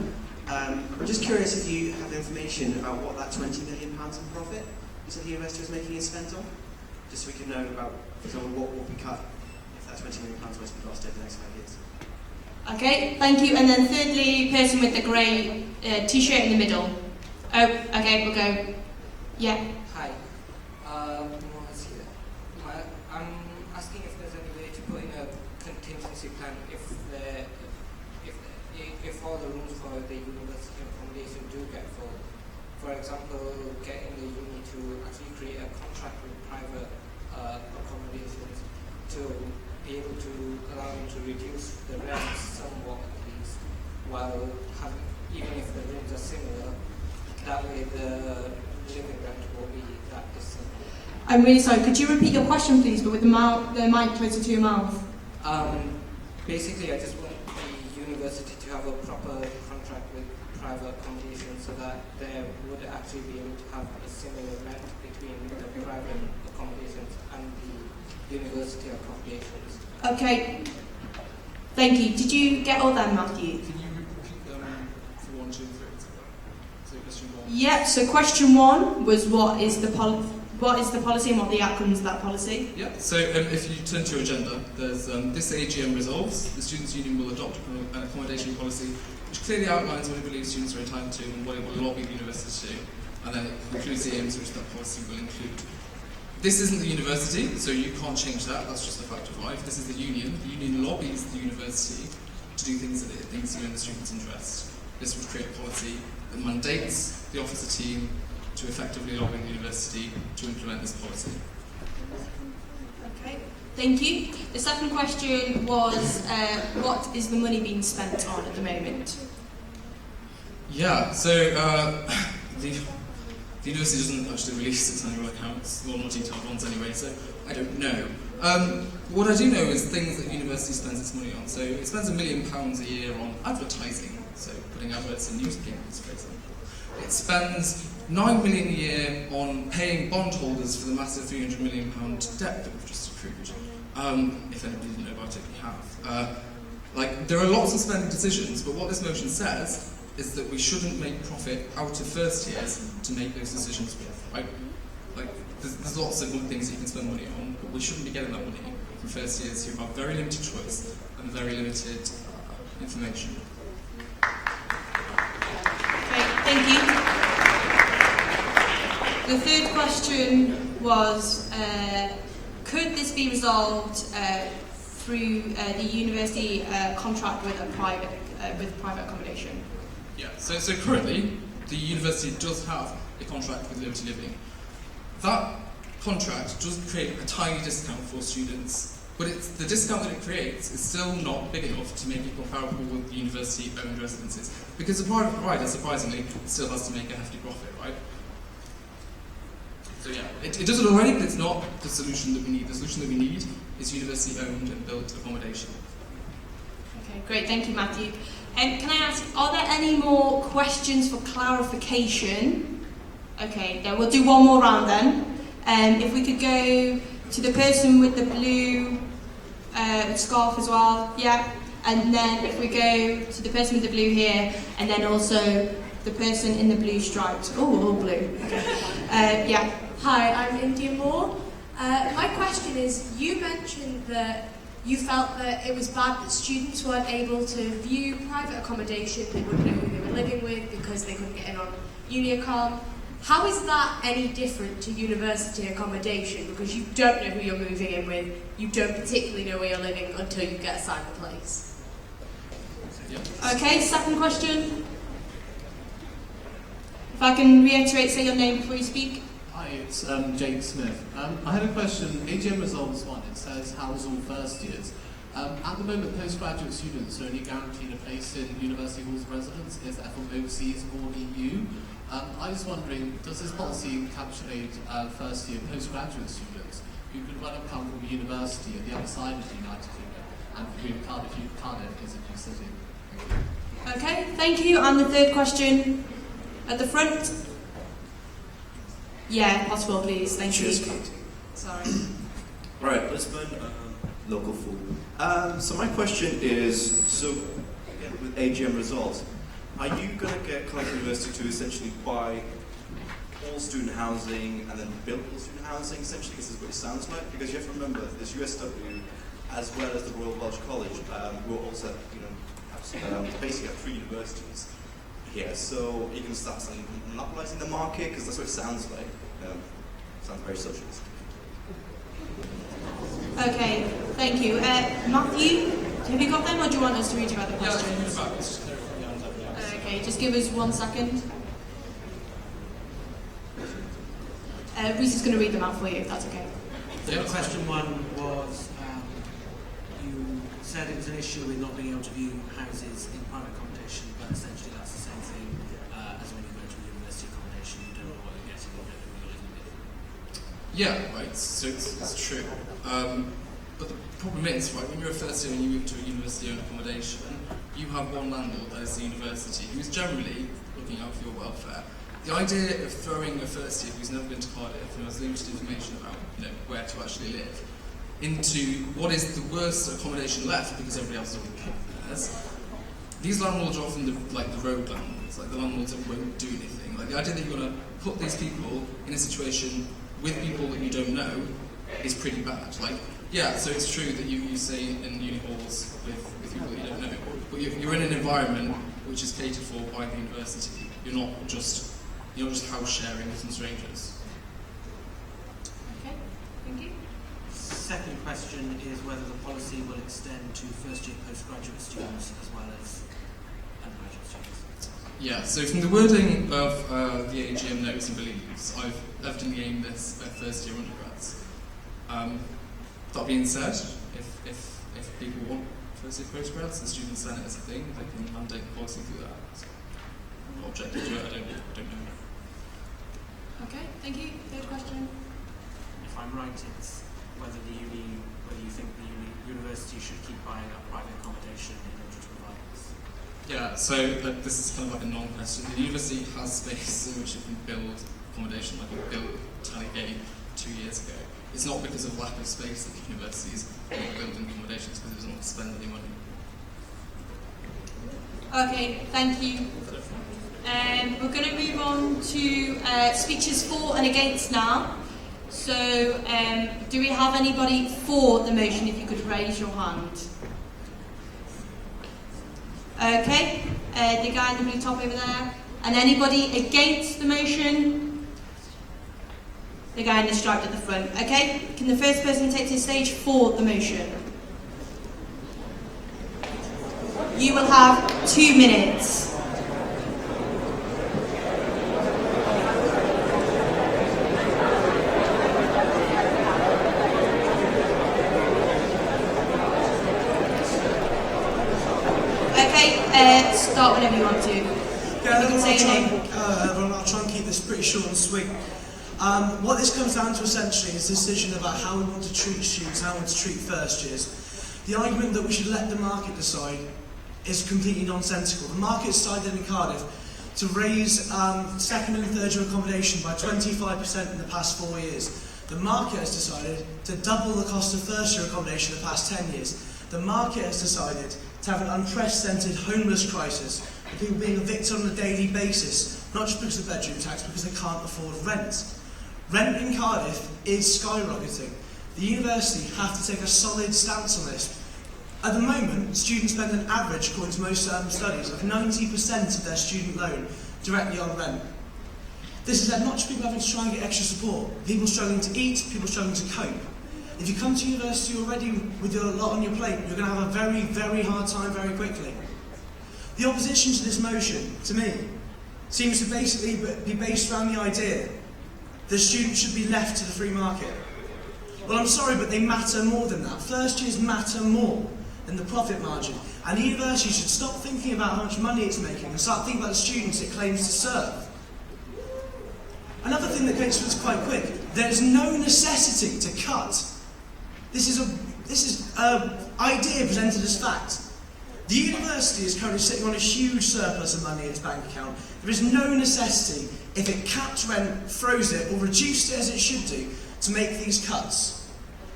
S12: I'm just curious if you have information about what that £20 million in profit you said the university was making is spent on, just so we can know about, for example, what will be cut if that £20 million was to be lost over the next 5 years.
S2: Okay, thank you. And then thirdly, person with the grey t-shirt in the middle. Oh, okay, we'll go. Yeah.
S13: Hi. Mohammed here. I'm asking if there's any way to put in a contingency plan if all the rooms for the university accommodation do get full. For example, getting the uni to actually create a contract with private accommodations to be able to allow them to reduce the rents somewhat at least, while even if the rooms are similar, that way the living rent will be that dissimilar.
S2: I'm really sorry, could you repeat your question please, but with the mic closer to your mouth?
S13: Basically, I just want the university to have a proper contract with private accommodation so that they would actually be able to have a similar rent between the private accommodations and the university accommodations.
S2: Okay, thank you. Did you get all that, Matthew?
S4: Can you repeat them for 1, 2, 3? So question 1.
S2: Yeah, so question 1 was what is the policy and what are the outcomes of that policy?
S4: Yeah, so if you turn to your agenda, there's this AGM resolves, the Students' Union will adopt an accommodation policy which clearly outlines what it believes students are entitled to and what it will lobby the university to do, and then it includes the aims which that policy will include. This isn't the university, so you can't change that, that's just a fact of life. This is the union. The union lobbies the university to do things that it thinks are in the students' interest. This would create a policy that mandates the officer team to effectively lobby the university to implement this policy.
S2: Okay, thank you. The second question was what is the money being spent on at the moment?
S4: Yeah, so the university doesn't actually release its annual accounts, well, not detailed ones anyway, so I don't know. What I do know is things that the university spends its money on. So it spends £1 million a year on advertising, so putting adverts in newspapers, for example. It spends £9 million a year on paying bondholders for the massive £300 million debt that we've just accrued. If anybody didn't know about it, we have. There are lots of spending decisions, but what this motion says is that we shouldn't make profit out of first years to make those decisions with, right? There's lots of good things that you can spend money on, but we shouldn't be getting that money from first years who have very limited choice and very limited information.
S2: Okay, thank you. The third question was, could this be resolved through the university contract with private accommodation?
S4: Yeah, so currently, the university does have a contract with Liberty Living. That contract does create a tiny discount for students, but the discount that it creates is still not big enough to make it comparable with the university-owned residences, because the private provider, surprisingly, still has to make a hefty profit, right? So yeah, it does it already, but it's not the solution that we need. The solution that we need is university-owned and built accommodation.
S2: Okay, great, thank you, Matthew. Can I ask, are there any more questions for clarification? Okay, then we'll do one more round then. If we could go to the person with the blue scarf as well, yeah. And then if we go to the person with the blue here, and then also the person in the blue stripes. Oh, all blue. Okay. Yeah.
S3: Hi, I'm India Moore. My question is, you mentioned that you felt that it was bad that students weren't able to view private accommodation, they wouldn't know who they were living with because they couldn't get in on Uniacom. How is that any different to university accommodation? Because you don't know who you're moving in with, you don't particularly know where you're living until you get assigned the place.
S2: Okay, second question. If I can reiterate, say your name before you speak.
S14: Hi, it's Jake Smith. I had a question. AGM Results 1, it says house all first years. At the moment, postgraduate students are only guaranteed a place in university halls of residence if they're from overseas or EU. I was wondering, does this policy encapsulate first year postgraduate students who could run a comfortable university at the other side of the United Kingdom? and for whom Cardiff is a new city. Thank you.
S2: Okay, thank you. And the third question at the front. Yeah, possible, please. Thank you. Sorry.
S15: Right, Lisbon, local food. So my question is, so again, with AGM results, are you going to get Cardiff University to essentially buy all student housing and then build all student housing? Essentially, this is what it sounds like, because you have to remember this USW, as well as the Royal Welsh College, will also, basically have 3 universities here. So you can start monopolizing the market, because that's what it sounds like. Sounds very socialist.
S2: Okay, thank you. Matthew, have you got them, or do you want us to read you out the questions? Okay, just give us 1 second. Reese is going to read them out for you, if that's okay.
S16: So question 1 was, you said it was an issue with not being able to view houses in private accommodation, but essentially that's the same thing as when you go to a university accommodation. You don't know what you're getting, you don't know who you're living with.
S4: Yeah, right, so it's true. But the problem is, right, when you're a first year and you move to a university-owned accommodation, you have one landlord, that is the university, who's generally looking out for your welfare. The idea of throwing a first year who's never been to Cardiff and has limited information about where to actually live into what is the worst accommodation left because everybody else is already paying for theirs. These landlords are often the road landlords, like the landlords that won't do anything. Like the idea that you're going to put these people in a situation with people that you don't know is pretty bad. Like, yeah, so it's true that you say in uni halls with people that you don't know, but you're in an environment which is catered for by the university. You're not just house sharing with some strangers.
S2: Okay, thank you.
S16: Second question is whether the policy will extend to first-year postgraduate students as well as undergraduate students.
S4: Yeah, so from the wording of the AGM notes and beliefs, I've evidently aimed this at first-year undergrads. That being said, if people want first-year postgrads, the Student Senate is a thing, they can mandate the policy through that. So I'm not objective to it, I don't know.
S2: Okay, thank you. Third question.
S16: If I'm right, it's whether you think the university should keep buying up private accommodation in order to provide this.
S4: Yeah, so this is kind of like a non-question. The university has space in which it can build accommodation, like it built Tallygate 2 years ago. It's not because of lack of space that the universities are not building accommodations, because it doesn't want to spend any money.
S2: Okay, thank you. We're going to move on to speeches for and against now. So, do we have anybody for the motion? If you could raise your hand. Okay, the guy in the blue top over there. And anybody against the motion? The guy in the striped at the front. Okay, can the first person take to the stage for the motion? You will have 2 minutes. Start whenever you want to.
S7: Yeah,
S2: you can say your name.
S7: I'll try and keep this pretty short and sweet. What this comes down to essentially is a decision about how we want to treat students, how we want to treat first years. The argument that we should let the market decide is completely nonsensical. The market decided in Cardiff to raise second and third year accommodation by 25% in the past 4 years. The market has decided to double the cost of first year accommodation in the past 10 years. The market has decided to have an unprecedented homeless crisis, with people being evicted on a daily basis, not just because of bedroom tax, because they can't afford rent. Rent in Cardiff is skyrocketing. The university have to take a solid stance on this. At the moment, students spend an average, according to most studies, of 90% of their student loan directly on rent. This has led not just people having to try and get extra support, people struggling to eat, people struggling to cope. If you come to university already with a lot on your plate, you're going to have a very, very hard time very quickly. The opposition to this motion, to me, seems to basically be based around the idea that students should be left to the free market. Well, I'm sorry, but they matter more than that. First years matter more than the profit margin. And the university should stop thinking about how much money it's making and start thinking about the students it claims to serve. Another thing that goes to us quite quick, there's no necessity to cut. This is idea presented as fact. The university is currently sitting on a huge surplus of money in its bank account. There is no necessity, if it capped rent, froze it, or reduced it as it should do, to make these cuts.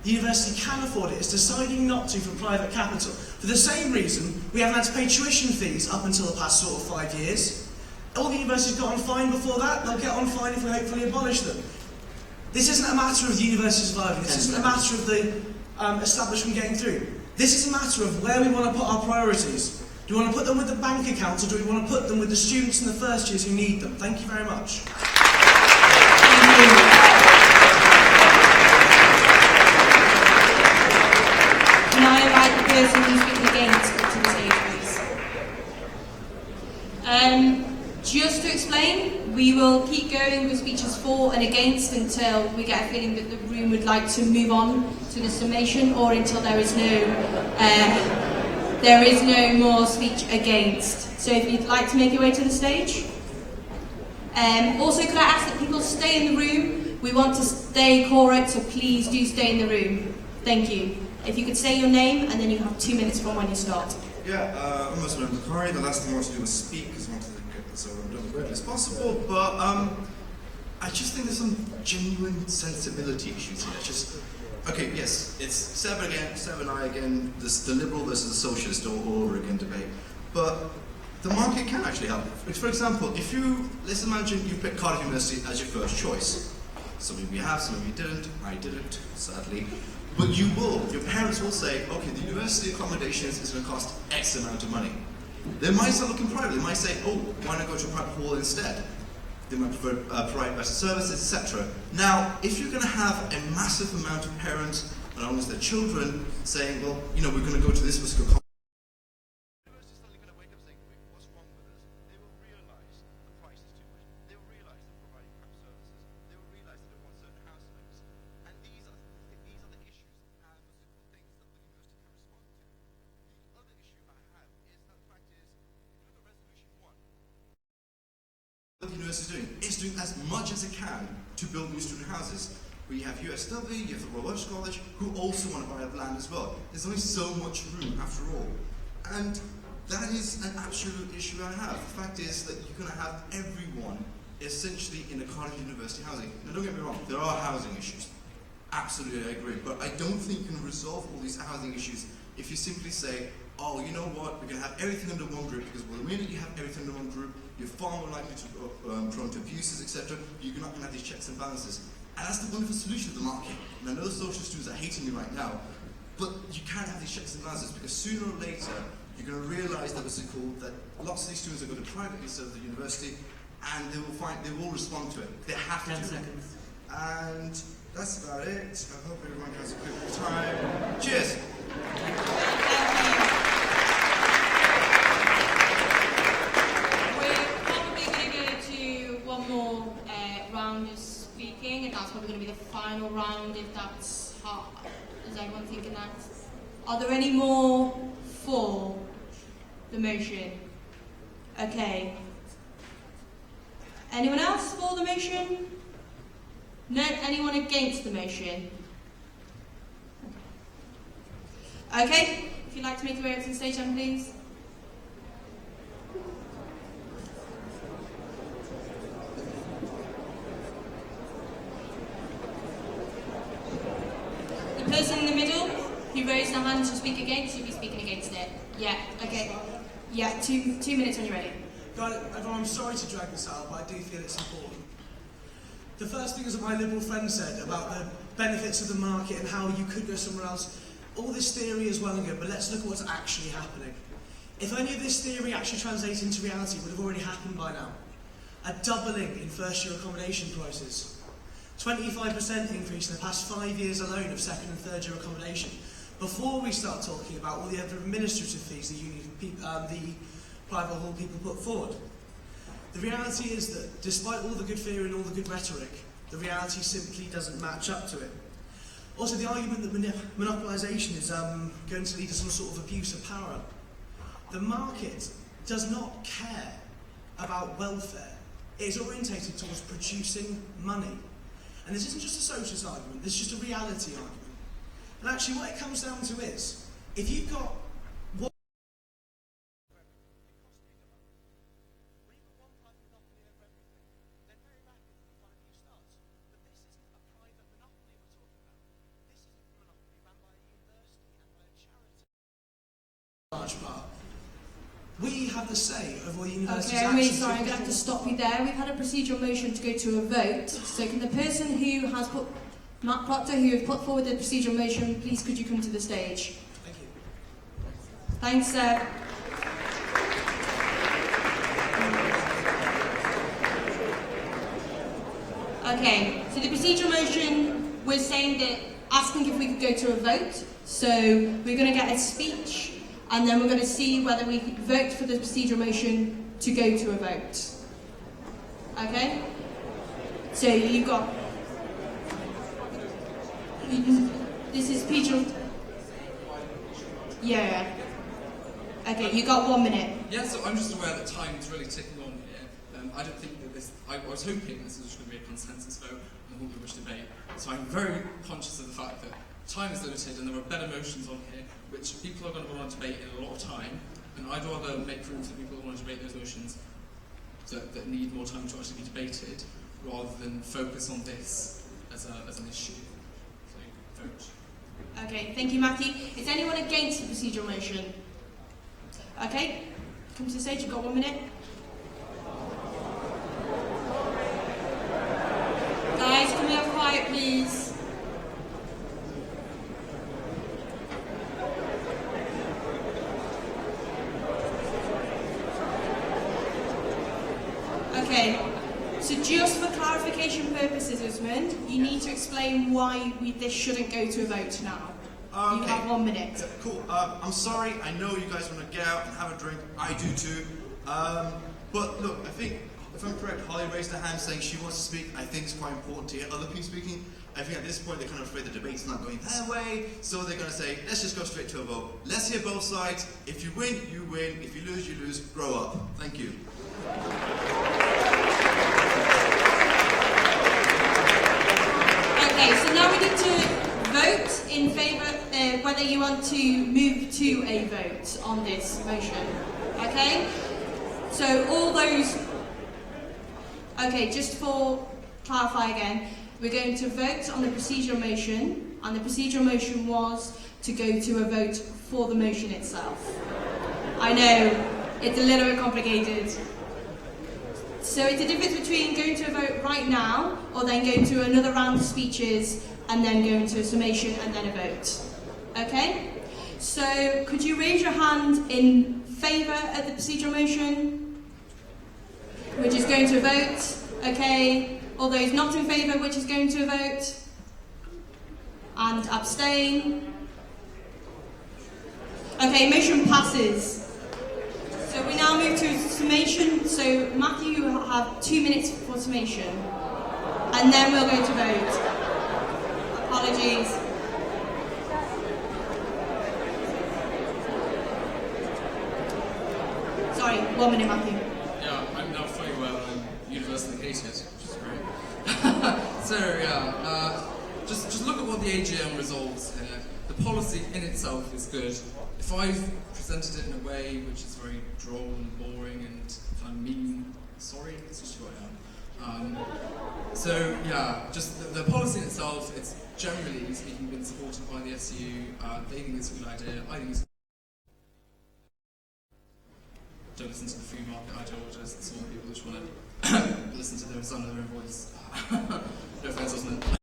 S7: The university can afford it. It's deciding not to for private capital. For the same reason, we haven't had to pay tuition fees up until the past sort of 5 years. All the universities got on fine before that, they'll get on fine if we hopefully abolish them. This isn't a matter of the university surviving, this isn't a matter of the establishment getting through. This is a matter of where we want to put our priorities. Do we want to put them with the bank accounts, or do we want to put them with the students in the first years who need them? Thank you very much.
S2: Can I invite the person who's speaking against to the stage, please? Just to explain, we will keep going with speeches for and against until we get a feeling that the room would like to move on to the summation, or until there is no more speech against. So if you'd like to make your way to the stage. Also, could I ask that people stay in the room? We want to stay correct, so please do stay in the room. Thank you. If you could say your name, and then you have 2 minutes from when you start.
S15: Yeah, I'm Muslim Bukhari. The last thing I wanted to do was speak, because I wanted to get this over and done as quickly as possible, but I just think there's some genuine sensibility issues here. Okay, yes, it's Seb and I again, the liberal versus the socialist all over again debate, but the market can actually help. For example, let's imagine you pick Cardiff University as your first choice. Some of you have, some of you didn't. I didn't, sadly. But you will. Your parents will say, okay, the university accommodations is going to cost X amount of money. They might start looking private. They might say, oh, why not go to a private hall instead? They might prefer provide better services, etc. Now, if you're going to have a massive amount of parents, along with their children, saying, well, we're going to go to this particular college, what the university is doing as much as it can to build new student houses. We have USW, you have the Royal Welsh College, who also want to buy up land as well. There's only so much room after all. And that is an absolute issue I have. The fact is that you're going to have everyone essentially in a Cardiff University housing. Now don't get me wrong, there are housing issues. Absolutely, I agree. But I don't think you can resolve all these housing issues if you simply say, oh, you know what, we're going to have everything under one group, because the minute you have everything under one group, you're far more likely to prone to abuses, etc. You're not going to have these checks and balances. And that's the wonderful solution to the market. And I know the social students are hating me right now, but you can't have these checks and balances, because sooner or later, you're going to realise that lots of these students are going to privately serve the university, and they will respond to it. They have to. 10 seconds. And that's about it. I hope everyone has a good time. Cheers!
S2: Round of speaking, and that's probably going to be the final round if that's hard. Is everyone thinking that? Are there any more for the motion? Okay. Anyone else for the motion? No? Anyone against the motion? Okay. If you'd like to make your way up to the stage then, please. The person in the middle who raised their hand to speak against, you'll be speaking against it. Yeah, okay. Yeah, two minutes when you're ready.
S7: Guys, everyone, I'm sorry to drag this out, but I do feel it's important. The first thing is what my liberal friend said about the benefits of the market and how you could go somewhere else. All this theory is well and good, but let's look at what's actually happening. If any of this theory actually translates into reality, it would have already happened by now. A doubling in first-year accommodation prices. 25% increase in the past 5 years alone of second and third year accommodation, before we start talking about all the other administrative fees the private hall people put forward. The reality is that despite all the good theory and all the good rhetoric, the reality simply doesn't match up to it. Also, the argument that monopolisation is going to lead to some sort of abuse of power. The market does not care about welfare. It is orientated towards producing money. And this isn't just a socialist argument, this is just a reality argument. And actually what it comes down to is, if you've got one large part. We have the say over what universities
S2: Okay, I'm really
S7: actually
S2: sorry,
S7: do.
S2: I'm going to have to stop you there. We've had a procedural motion to go to a vote. So can the person who has put, Matt Proctor, who has put forward the procedural motion, please could you come to the stage?
S7: Thank you.
S2: Thanks, Seb. Okay, so the procedural motion was saying that asking if we could go to a vote. So we're going to get a speech and then we're going to see whether we could vote for the procedural motion to go to a vote. Okay? So you've got... This is procedural... Yeah. Okay, you got 1 minute.
S4: Yeah, so I'm just aware that time's really ticking on here. I don't think that this... I was hoping this was going to be a consensus vote and wouldn't be much debate. So I'm very conscious of the fact that time is limited and there are better motions on here which people are going to want to debate in a lot of time, and I'd rather make room for people who want to debate those motions that need more time to actually be debated, rather than focus on this as an issue. So, vote.
S2: Okay, thank you, Matthew. Is anyone against the procedural motion? Okay, come to the stage, you've got 1 minute. Guys, can we have quiet, please? Okay, so just for clarification purposes, Usman, you need to explain why this shouldn't go to a vote now. You have 1 minute.
S17: Yeah, cool. I'm sorry, I know you guys want to get out and have a drink. I do too. But look, I think, if I'm correct, Holly raised her hand saying she wants to speak. I think it's quite important to hear other people speaking. I think at this point they're kind of afraid the debate's not going their way, so they're going to say, let's just go straight to a vote. Let's hear both sides. If you win, you win. If you lose, you lose. Grow up. Thank you.
S2: Okay, so now we need to vote in favour whether you want to move to a vote on this motion. Okay? So all those... Okay, just for clarify again, we're going to vote on the procedural motion, and the procedural motion was to go to a vote for the motion itself. I know, it's a little bit complicated. So it's a difference between going to a vote right now, or then going to another round of speeches, and then going to a summation, and then a vote. Okay? So could you raise your hand in favour of the procedural motion? Which is going to a vote. Okay. All those not in favour, which is going to a vote. And abstain. Okay, motion passes. So we now move to summation. So Matthew, you have 2 minutes for summation. And then we'll go to vote. Apologies. Sorry, 1 minute, Matthew.
S4: Yeah, I'm now fully well university hated, which is great. So yeah, just look at what the AGM resolves here. The policy in itself is good. If I've presented it in a way which is very droll and boring and kind of mean, sorry, it's just who I am. So yeah, just the policy in itself, it's generally speaking been supported by the SU. They think it's a good idea. I think it's don't listen to the free market ideologists. It's all the people who just want to listen to the sound of their own voice. No offense, wasn't it?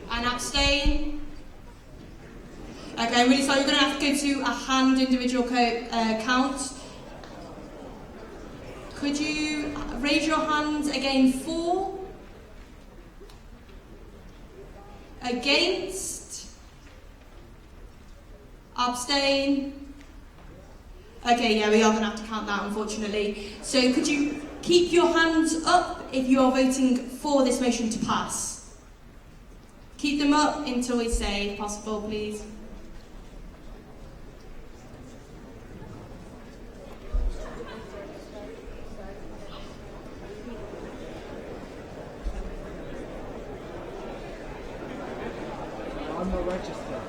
S2: And abstain. Okay, I'm really sorry, we're going to have to go to a hand individual count. Could you raise your hand again for? Against? Abstain? Okay, yeah, we are going to have to count that, unfortunately. So could you Keep your hands up if you are voting for this motion to pass. Keep them up until we say, if possible, please.
S18: I'm not registered.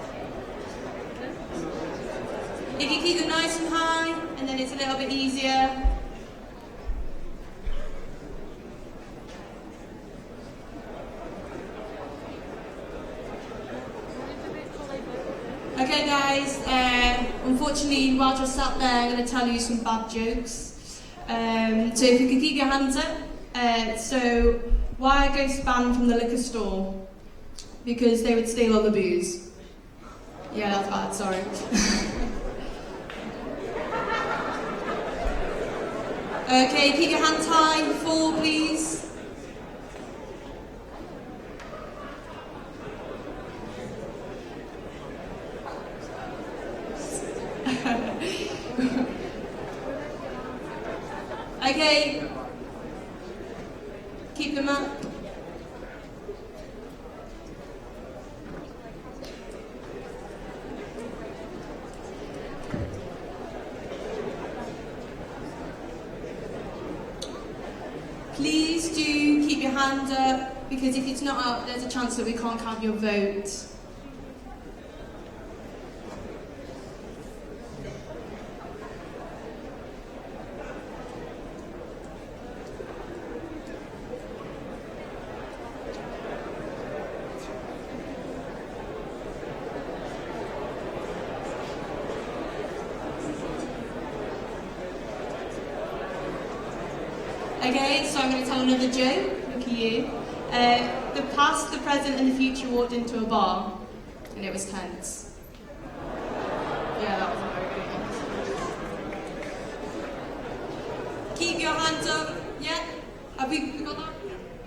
S2: If you keep them nice and high, and then it's a little bit easier. Okay guys, unfortunately while you're sat there I'm going to tell you some bad jokes. So if you could keep your hands up. So why are ghosts banned from the liquor store? Because they would steal all the booze. Yeah, that's bad, sorry. Okay, keep your hands high. 4, please. Okay. Keep them up. Please do keep your hand up, because if it's not up, there's a chance that we can't count your vote. Okay, so I'm going to tell another joke. Look at you. The past, the present, and the future walked into a bar, and it was tense. Yeah, that was a very good one. Keep your hands up. Yeah? Have we got that?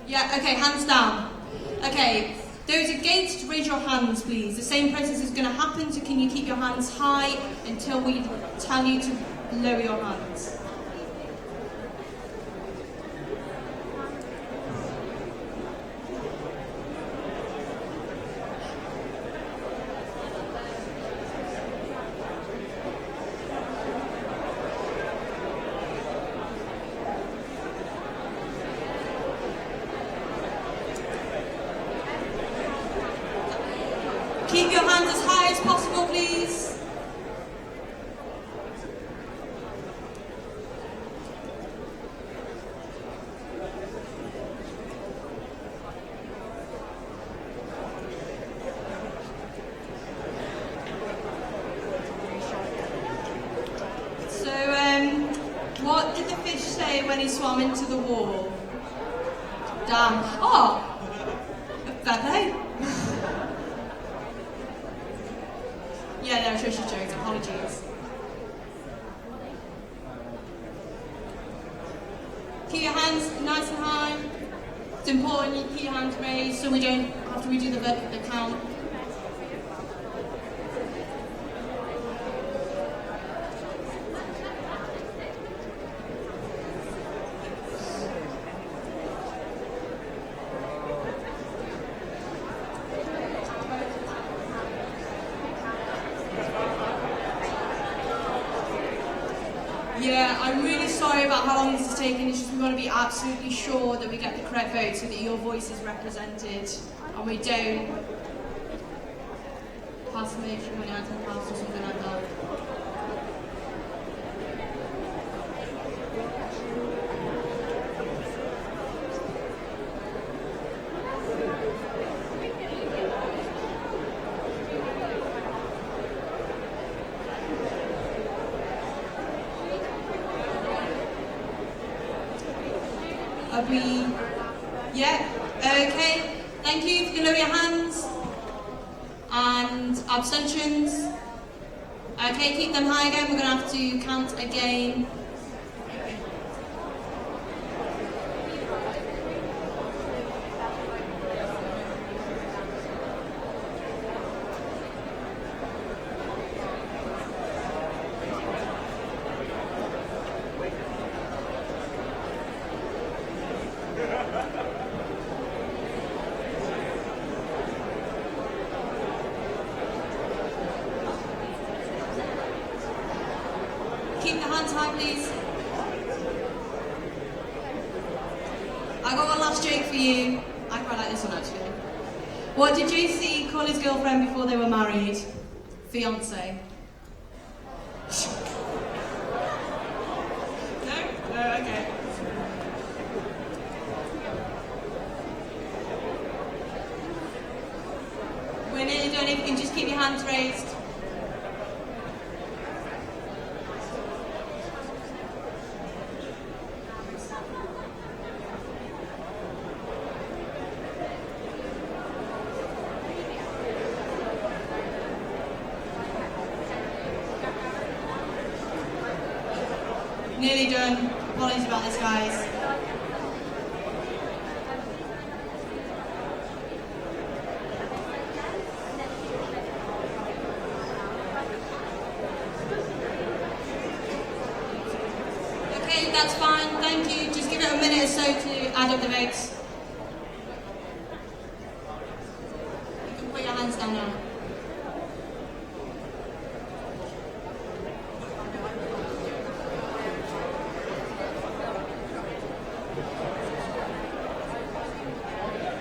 S2: Yeah, okay, hands down. Okay, those against, raise your hands, please. The same process is going to happen, so can you keep your hands high until we tell you to lower your hands? Keep your hands as high as possible, please. So, what did the fish say when he swam into the wall? Damn. Oh! Fair play. Yeah, they're atrocious jokes, apologies. Keep your hands nice and high. It's important you keep your hands raised so we don't have to redo the count. Yeah, I'm really sorry about how long this is taking. It's just we want to be absolutely sure that we get the correct vote so that your voice is represented and we don't pass the motion when it's in the house or something like that. Are we? Yeah, okay. Thank you. If you can lower your hands. And abstentions. Okay, keep them high again. We're going to have to count again. hands high, please. I got one last joke for you. I quite like this one actually. What did JC call his girlfriend before they were married? Fiance. No, okay. We're nearly done. If you can just keep your hands raised. Nearly done. Apologies about this, guys. Okay, that's fine. Thank you. Just give it a minute or so to add up the votes. You can put your hands down now.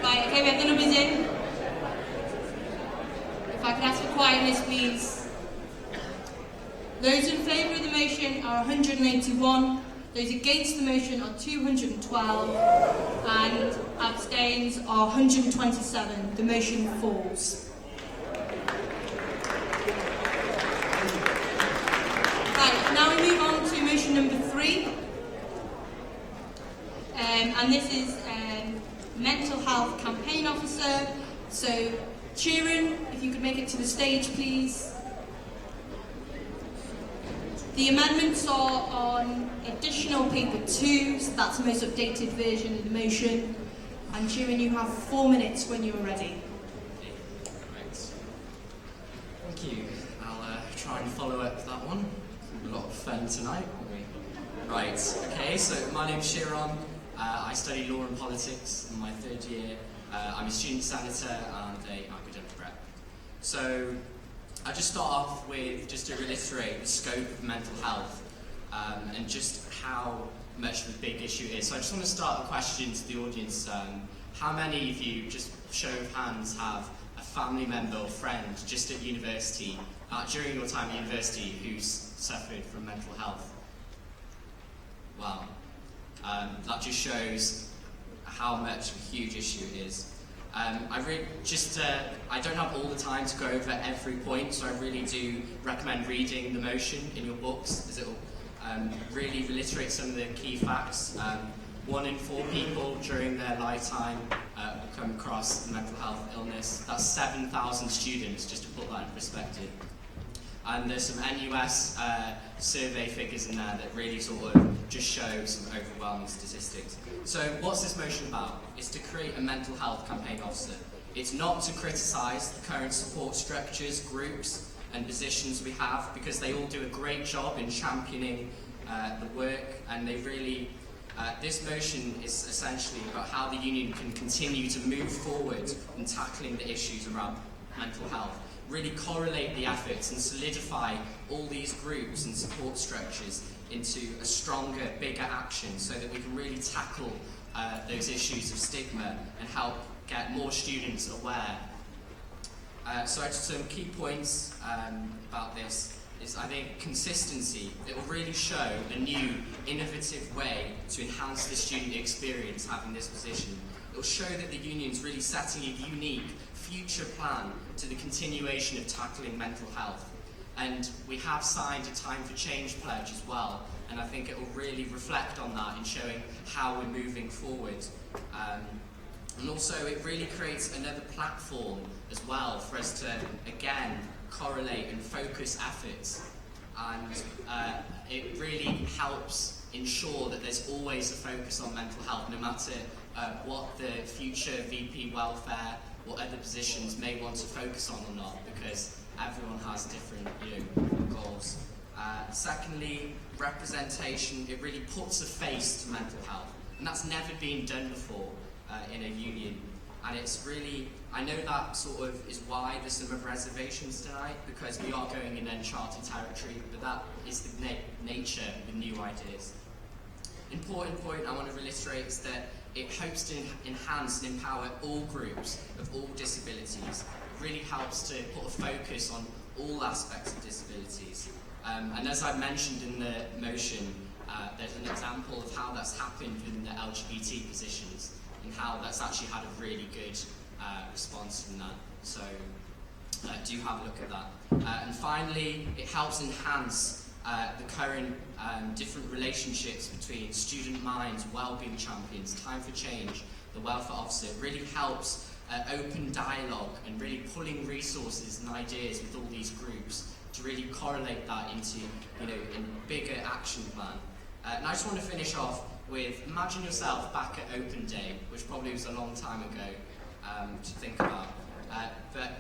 S2: Right, okay, we have the numbers in. If I could ask for quietness, please. Those in favour of the motion are 181. Those against the motion are 212. And abstains are 127. The motion falls. Right, now we move on to motion number 3. And this is Mental Health Campaign Officer. So, Sheeran, if you could make it to the stage, please. The amendments are on additional paper 2, so that's the most updated version of the motion. And Sheeran, you have 4 minutes when you are ready.
S19: Thank you. I'll try and follow up that one. A lot of fun tonight, won't we? Right, okay, so my name's Sheeran. I study law and politics in my 3rd year. I'm a student senator and an academic rep. So I'll just start off with just to reiterate the scope of mental health and just how much of a big issue it is. So I just want to start a question to the audience. How many of you, just show of hands, have a family member or friend just at university, during your time at university, who's suffered from mental health? Wow. That just shows how much of a huge issue it is. I don't have all the time to go over every point, so I really do recommend reading the motion in your books, as it will really reiterate some of the key facts. 1 in 4 people during their lifetime will come across mental health illness. That's 7,000 students, just to put that in perspective. And there's some NUS survey figures in there that really sort of just show some overwhelming statistics. So what's this motion about? It's to create a mental health campaign officer. It's not to criticise the current support structures, groups and positions we have, because they all do a great job in championing the work, and they really, this motion is essentially about how the union can continue to move forward in tackling the issues around mental health. Really correlate the efforts and solidify all these groups and support structures into a stronger, bigger action, so that we can really tackle those issues of stigma and help get more students aware. So just some key points about this is, I think, consistency. It will really show a new, innovative way to enhance the student experience having this position. It will show that the union is really setting a unique future plan to the continuation of tackling mental health. And we have signed a Time for Change pledge as well, and I think it will really reflect on that in showing how we're moving forward. And also it really creates another platform as well for us to, again, correlate and focus efforts. And it really helps ensure that there's always a focus on mental health, no matter what the future VP welfare or other positions may want to focus on or not, because everyone has different goals. Secondly, representation. It really puts a face to mental health, and that's never been done before in a union. And it's really I know that sort of is why there's some reservations tonight, because we are going in uncharted territory, but that is the nature with new ideas. Important point I want to illustrate is that it hopes to enhance and empower all groups of all disabilities. It really helps to put a focus on all aspects of disabilities. And as I mentioned in the motion, there's an example of how that's happened in the LGBT positions and how that's actually had a really good response from that. So do have a look at that. And finally, it helps enhance the current different relationships between student minds, wellbeing champions, time for change, the welfare officer. It really helps open dialogue and really pulling resources and ideas with all these groups to really correlate that into, a bigger action plan. And I just want to finish off with, imagine yourself back at Open Day, which probably was a long time ago to think about. But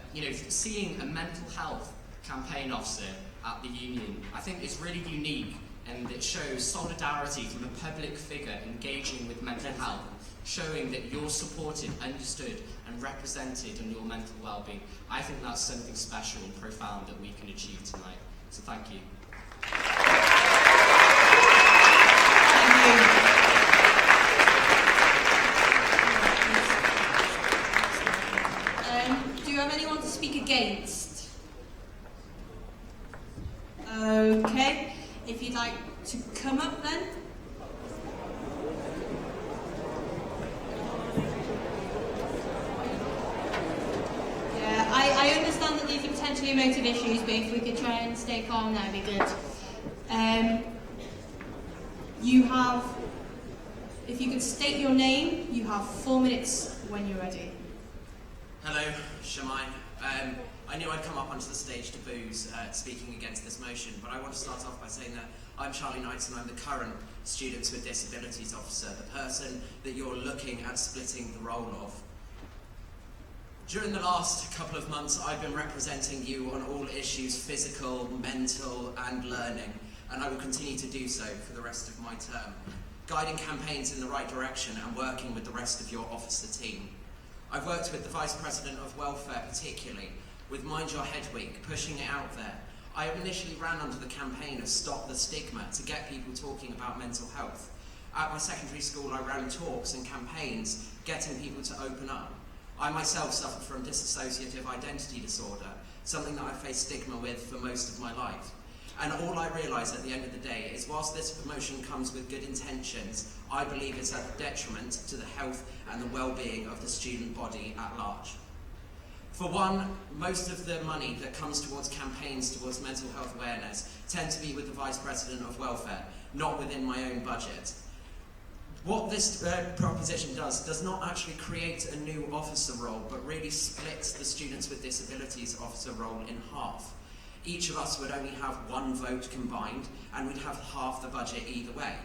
S19: seeing a mental health campaign officer at the union, I think is really unique, and it shows solidarity from a public figure engaging with mental health, showing that you're supported, understood and represented in your mental well-being. I think that's something special and profound that we can achieve tonight. So thank you.
S2: Do you have anyone to speak against? Okay, if you'd like to come up then. Yeah, I understand that these are potentially emotive issues, but if we could try and stay calm, that'd be good. If you could state your name, you have 4 minutes when you're ready.
S12: Hello, Shamai. I knew I'd come up onto the stage to booze speaking against this motion, but I want to start off by saying that I'm Charlie Knights and I'm the current Students with Disabilities Officer, the person that you're looking at splitting the role of. During the last couple of months, I've been representing you on all issues physical, mental and learning, and I will continue to do so for the rest of my term, guiding campaigns in the right direction and working with the rest of your officer team. I've worked with the Vice President of Welfare particularly, with Mind Your Head Week, pushing it out there. I initially ran under the campaign of Stop the Stigma to get people talking about mental health. At my secondary school, I ran talks and campaigns getting people to open up. I myself suffered from dissociative identity disorder, something that I faced stigma with for most of my life. And all I realise at the end of the day is whilst this promotion comes with good intentions, I believe it's a detriment to the health and the well-being of the student body at large. For one, most of the money that comes towards campaigns towards mental health awareness tend to be with the Vice President of Welfare, not within my own budget. What this proposition does not actually create a new officer role, but really splits the Students with Disabilities officer role in half. Each of us would only have 1 vote combined, and we'd have half the budget either way,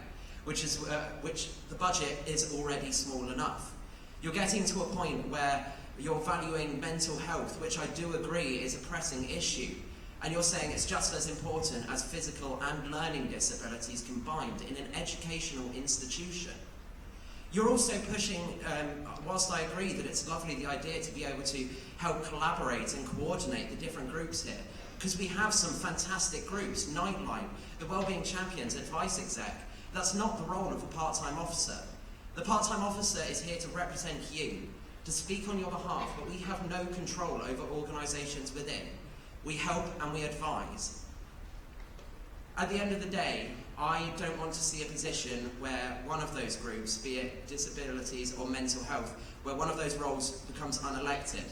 S12: which the budget is already small enough. You're getting to a point where you're valuing mental health, which I do agree is a pressing issue, and you're saying it's just as important as physical and learning disabilities combined in an educational institution. You're also pushing, whilst I agree that it's lovely the idea to be able to help collaborate and coordinate the different groups here, because we have some fantastic groups, Nightline, the Wellbeing Champions, Advice Exec. That's not the role of a part-time officer. The part-time officer is here to represent you, to speak on your behalf, but we have no control over organisations within. We help and we advise. At the end of the day, I don't want to see a position where one of those groups, be it disabilities or mental health, where one of those roles becomes unelected.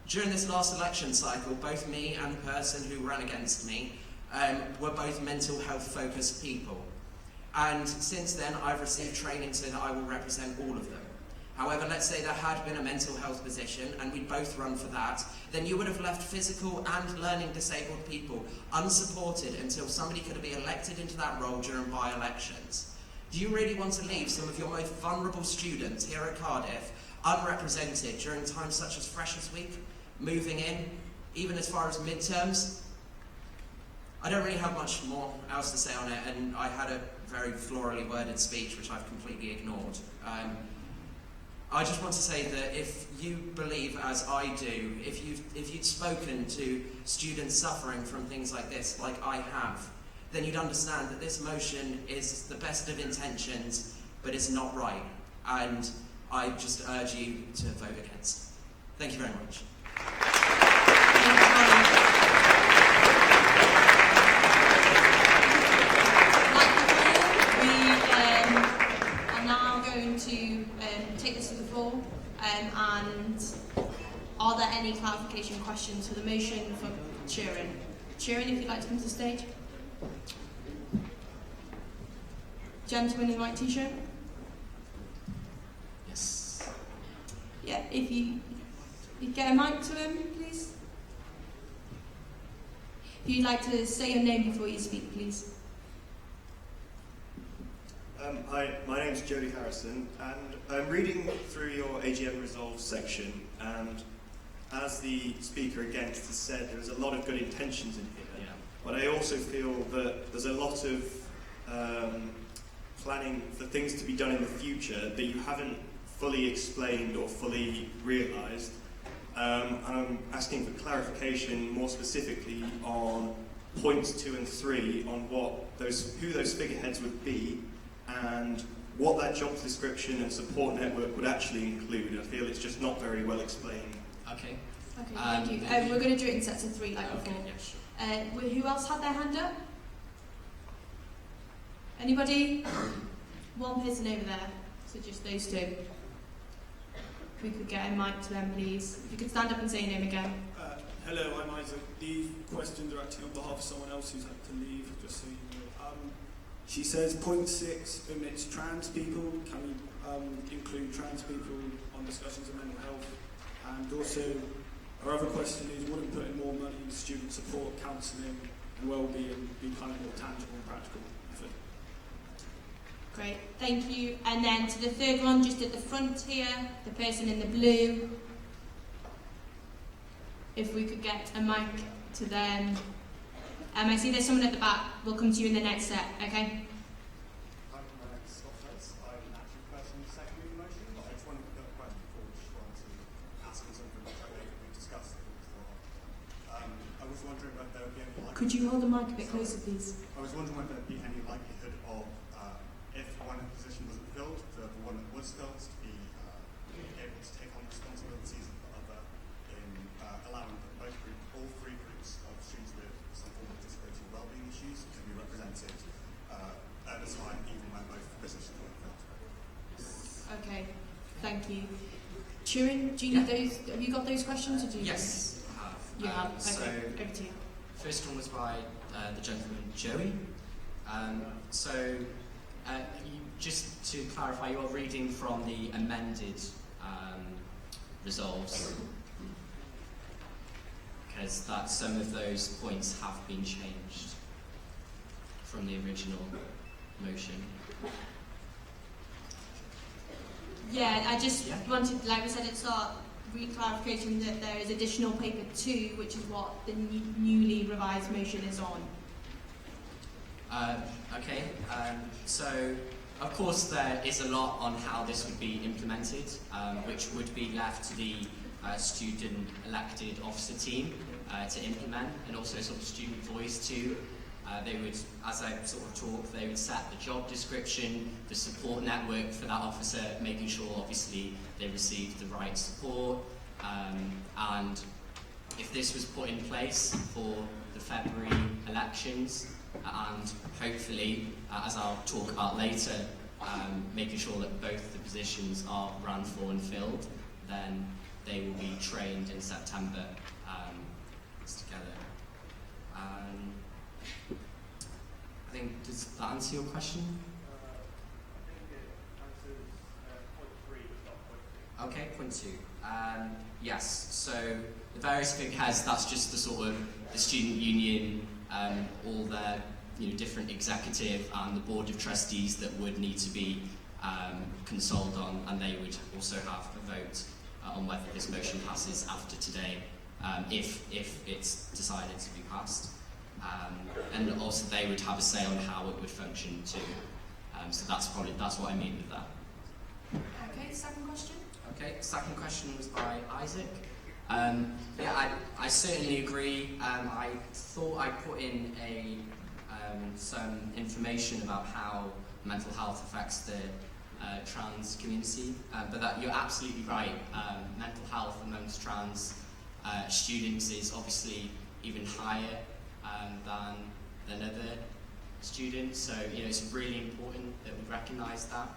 S12: During this last election cycle, both me and the person who ran against me were both mental health focused people. And since then, I've received training so that I will represent all of them. However, let's say there had been a mental health position and we'd both run for that, then you would have left physical and learning disabled people unsupported until somebody could be elected into that role during by-elections. Do you really want to leave some of your most vulnerable students here at Cardiff unrepresented during times such as Freshers' Week, moving in, even as far as midterms? I don't really have much more else to say on it, and I had a very florally worded speech which I've completely ignored. I just want to say that if you believe, as I do, if you'd spoken to students suffering from things like this, like I have, then you'd understand that this motion is the best of intentions, but it's not right. And I just urge you to vote against. Thank you very much.
S2: We are now going to take this to the floor, and are there any clarification questions for the motion from Sharon? Sharon, if you'd like to come to the stage. Gentleman in the white t-shirt?
S19: Yes.
S2: Yeah, if you get a mic to him, please. If you'd like to say your name before you speak, please.
S20: Hi, my name's Jody Harrison, and I'm reading through your AGM Resolve section, and as the speaker against has said, there's a lot of good intentions in here, but I also feel that there's a lot of planning for things to be done in the future that you haven't fully explained or fully realised. And I'm asking for clarification more specifically on points 2 and 3 on who those figureheads would be and what that job description and support network would actually include. I feel it's just not very well explained.
S19: Okay.
S2: Okay, thank you. We're going to do it in sets of 3 like before.
S19: Yeah, sure.
S2: Who else had their hand up? Anybody? One person over there, so just those 2. If we could get a mic to them, please. If you could stand up and say your name again.
S21: Hello, I'm Isaac. These questions are actually on behalf of someone else who's had to leave, just so you know. She says point 6 omits trans people. Can we include trans people on discussions of mental health? And also, our other question is, wouldn't putting more money into student support, counselling and well-being be kind of more tangible and practical method?
S2: Great, thank you. And then to the third one, just at the front here, the person in the blue. If we could get a mic to them. I see there's someone at the back. We'll come to you in the next set, okay?
S22: I'm actually personally seconding the motion, but I just wanted to put a question forward, just wanted to ask you something which I know that we've discussed before. I was wondering whether there would be any likelihood...
S2: Could you hold the mic a bit closer, please?
S22: I was wondering whether there would be any likelihood of, if one position wasn't filled, the one that was filled to be able to take on responsibilities of the other in allowing all 3 groups of students with some form of disability or wellbeing issues to be represented at a time even when both positions were filled.
S2: Okay, thank you. Turin, do you need those? Have you got those questions? Or do you
S19: Yes, I have.
S2: You have. Okay,
S19: so
S2: over to you.
S19: First one was by the gentleman Joey. Just to clarify, you are reading from the amended resolves, because some of those points have been changed from the original motion.
S2: Yeah, I just wanted, like we said at the start, re-clarification that there is additional paper 2, which is what the newly revised motion is on.
S19: Okay, so of course there is a lot on how this would be implemented, which would be left to the student elected officer team to implement, and also sort of student voice too. They would, as I sort of talked, they would set the job description, the support network for that officer, making sure obviously they received the right support, and if this was put in place for the February elections, and hopefully, as I'll talk about later, making sure that both the positions are ran for and filled, then they will be trained in September together. I think, does that answer your question? Okay, point 2. Yes, so the various figureheads, that's just the sort of the student union, all their different executive and the board of trustees that would need to be consoled on, and they would also have a vote on whether this motion passes after today, if it's decided to be passed. And also they would have a say on how it would function too. So that's what I mean with that.
S2: Okay, second question?
S19: Okay, second question was by Isaac. Yeah, I certainly agree. I thought I put in some information about how mental health affects the trans community, but that you're absolutely right. Mental health amongst trans students is obviously even higher than other students, so it's really important that we recognise that.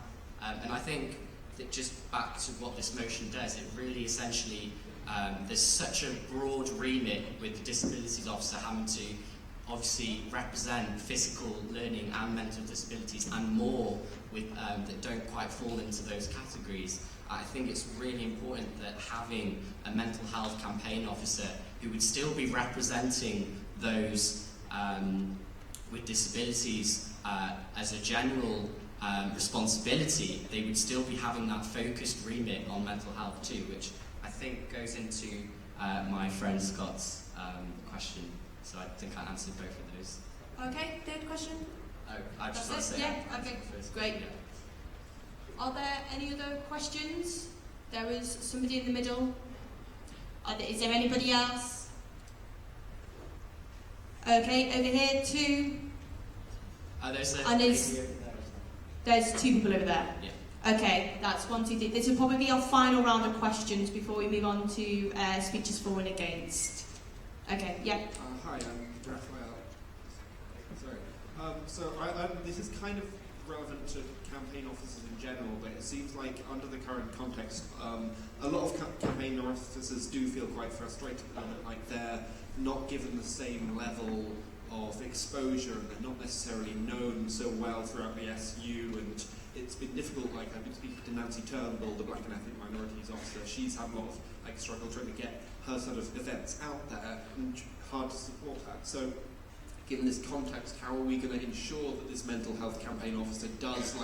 S19: And I think that just back to what this motion does, it really essentially, there's such a broad remit with the disabilities officer having to obviously represent physical, learning and mental disabilities and more with, that don't quite fall into those categories. I think it's really important that having a mental health campaign officer who would still be representing those with disabilities as a general responsibility, they would still be having that focused remit on mental health too, which I think goes into my friend Scott's question. So I think I answered both of those.
S2: Okay, third question?
S19: Oh, I just want to say
S2: okay, great. Are there any other questions? There is somebody in the middle. Is there anybody else? Okay, over here, two. There's two people over there.
S19: Yeah.
S2: Okay, that's 1, 2, 3. This will probably be our final round of questions before we move on to speeches for and against. Okay, yeah.
S1: Hi, I'm Raphael. Sorry. This is kind of relevant to campaign officers in general, but it seems like under the current context, a lot of campaign officers do feel quite frustrated at the moment, like they're not given the same level of exposure and they're not necessarily known so well throughout the SU, and it's been difficult. Like, I've been speaking to Nancy Turnbull, the Black and Ethnic Minorities Officer. She's had a lot of struggle trying to get her sort of events out there, and hard to support that. So given this context, how are we going to ensure that this mental health campaign officer does,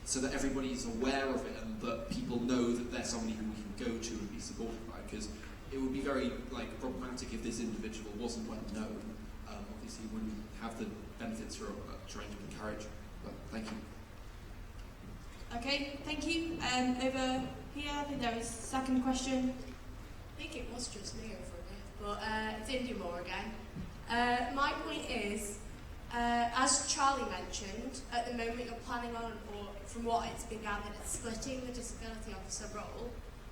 S1: so that everybody is aware of it and that people know that they're somebody who we can go to and be supported by? Because it would be very problematic if this individual wasn't well known. Obviously, wouldn't have the benefits for trying to encourage. But thank you.
S2: Okay, thank you. Over here, I think there was a second question.
S3: I think it was just me over a bit, but it's India Moore again. My point is, as Charlie mentioned, at the moment you're planning on, or from what it's been gathered, it's splitting the disability officer role,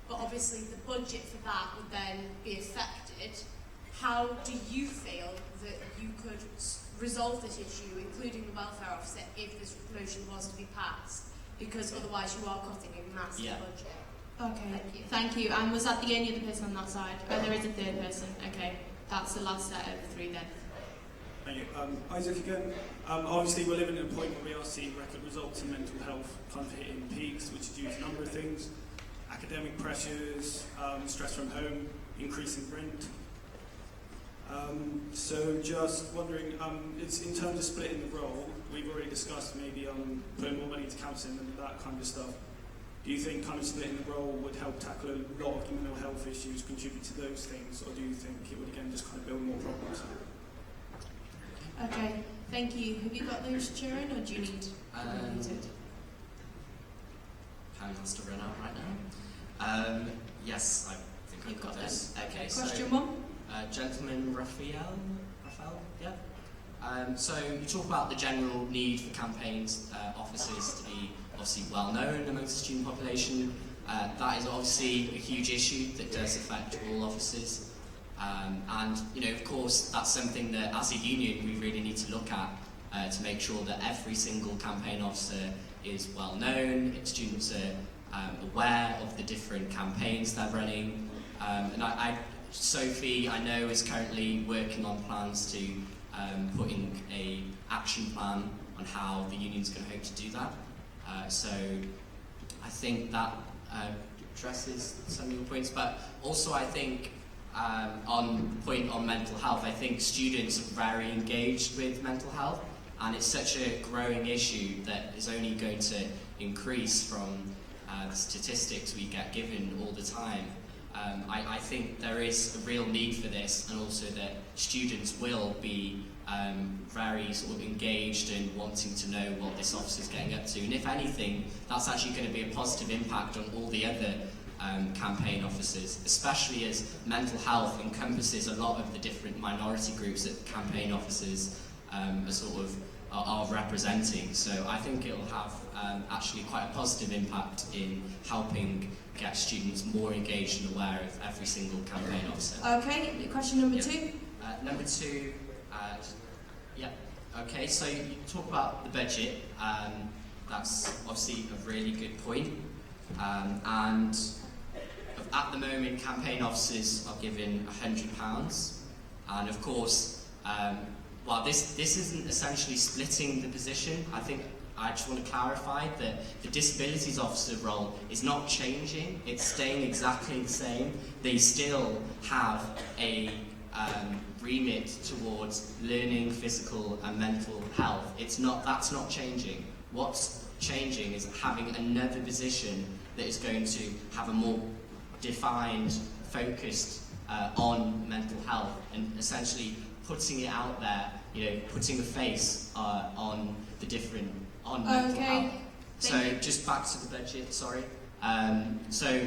S3: but obviously the budget for that would then be affected. How do you feel that you could resolve this issue, including the welfare officer, if this motion was to be passed? Because otherwise you are cutting a massive budget.
S2: Okay, thank you. And was that the only other person on that side? Oh, there is a third person. Okay, that's the last set of 3 then.
S21: Thank you. Isaac again. Obviously, we're living at a point where we are seeing record results in mental health kind of hitting peaks, which is due to a number of things: academic pressures, stress from home, increasing rent. So just wondering, it's in terms of splitting the role, we've already discussed maybe putting more money into counselling and that kind of stuff. Do you think kind of splitting the role would help tackle a lot of the mental health issues, contribute to those things, or do you think it would again just kind of build more problems?
S2: Okay, thank you. Have you got those, Sharon, or do you need it?
S19: Time has to run out right now. Yes, I think I've got this. Okay,
S2: question
S19: so,
S2: 1.
S19: Gentleman Raphael, yeah. So you talk about the general need for campaigns officers to be obviously well known amongst the student population. That is obviously a huge issue that does affect all officers. And of course, that's something that as a union we really need to look at to make sure that every single campaign officer is well known, its students are aware of the different campaigns they're running. And Sophie, I know, is currently working on plans to putting a action plan on how the union's going to hope to do that. So I think that addresses some of your points, but also I think on the point on mental health, I think students are very engaged with mental health, and it's such a growing issue that is only going to increase from the statistics we get given all the time. I think there is a real need for this, and also that students will be very sort of engaged and wanting to know what this officer is getting up to. And if anything, that's actually going to be a positive impact on all the other campaign officers, especially as mental health encompasses a lot of the different minority groups that campaign officers are representing. So I think it'll have actually quite a positive impact in helping get students more engaged and aware of every single campaign officer.
S2: Okay, question number 2.
S19: Number 2, okay, so you talk about the budget. That's obviously a really good point. And at the moment, campaign officers are given £100. And of course, while this isn't essentially splitting the position, I think I just want to clarify that the disabilities officer role is not changing. It's staying exactly the same. They still have a remit towards learning, physical and mental health. That's not changing. What's changing is having another position that is going to have a more defined, focused on mental health, and essentially putting it out there, putting a face on the different, on mental health. So just back to the budget, sorry. So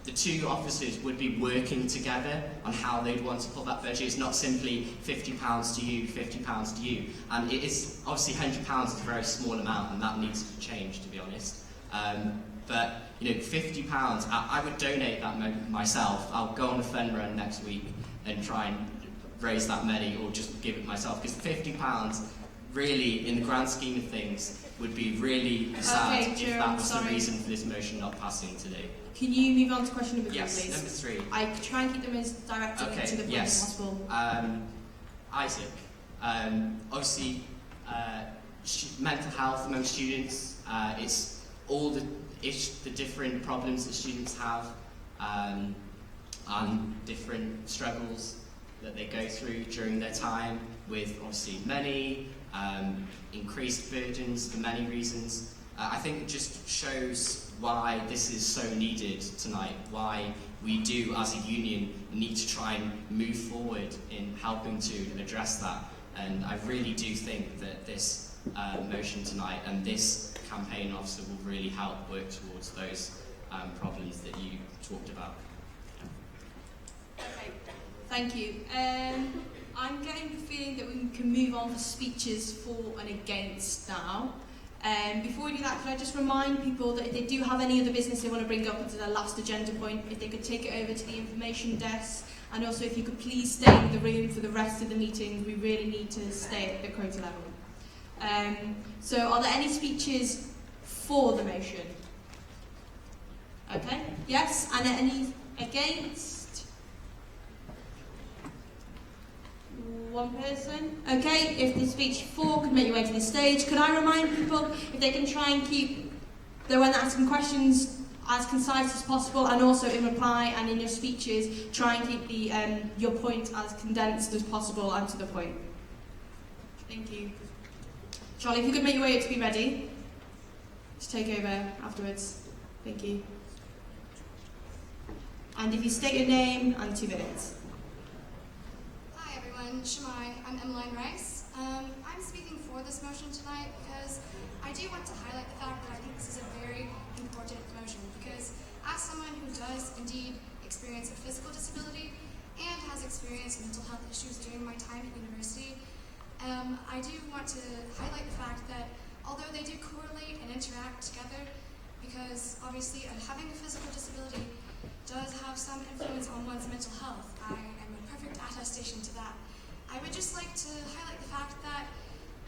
S19: the 2 officers would be working together on how they'd want to put that budget. It's not simply £50 to you, £50 to you. And it is, obviously £100 is a very small amount, and that needs to change, to be honest. But £50, I would donate that myself. I'll go on a fun run next week and try and raise that money, or just give it myself, because £50 really, in the grand scheme of things, would be really sad if that was the reason for this motion not passing today.
S2: Can you move on to question number 3,
S19: yes,
S2: please?
S19: Number 3.
S2: I try and keep them as direct and to the point as possible.
S19: Isaac, obviously, mental health among students, it's all the different problems that students have, and different struggles that they go through during their time, with obviously money, increased burdens for many reasons. I think it just shows why this is so needed tonight, why we do as a union need to try and move forward in helping to address that. And I really do think that this motion tonight and this campaign officer will really help work towards those problems that you talked about.
S2: Okay, thank you. I'm getting the feeling that we can move on to speeches for and against now. Before we do that, could I just remind people that if they do have any other business they want to bring up into their last agenda point, if they could take it over to the information desk, and also if you could please stay in the room for the rest of the meeting. We really need to stay at the quota level. So are there any speeches for the motion? Okay, yes, and any against? One person. Okay, if the speech for could make your way to the stage, could I remind people if they can try and keep the one asking questions as concise as possible, and also in reply and in your speeches try and keep the your point as condensed as possible and to the point. Thank you. Charlie, if you could make your way up to be ready to take over afterwards. Thank you. And if you state your name and 2 minutes.
S5: Shemai, I'm Emmeline Rice. I'm speaking for this motion tonight because I do want to highlight the fact that I think this is a very important motion, because as someone who does indeed experience a physical disability and has experienced mental health issues during my time at university, I do want to highlight the fact that although they do correlate and interact together, because obviously having a physical disability does have some influence on one's mental health. I am a perfect attestation to that. I would just like to highlight the fact that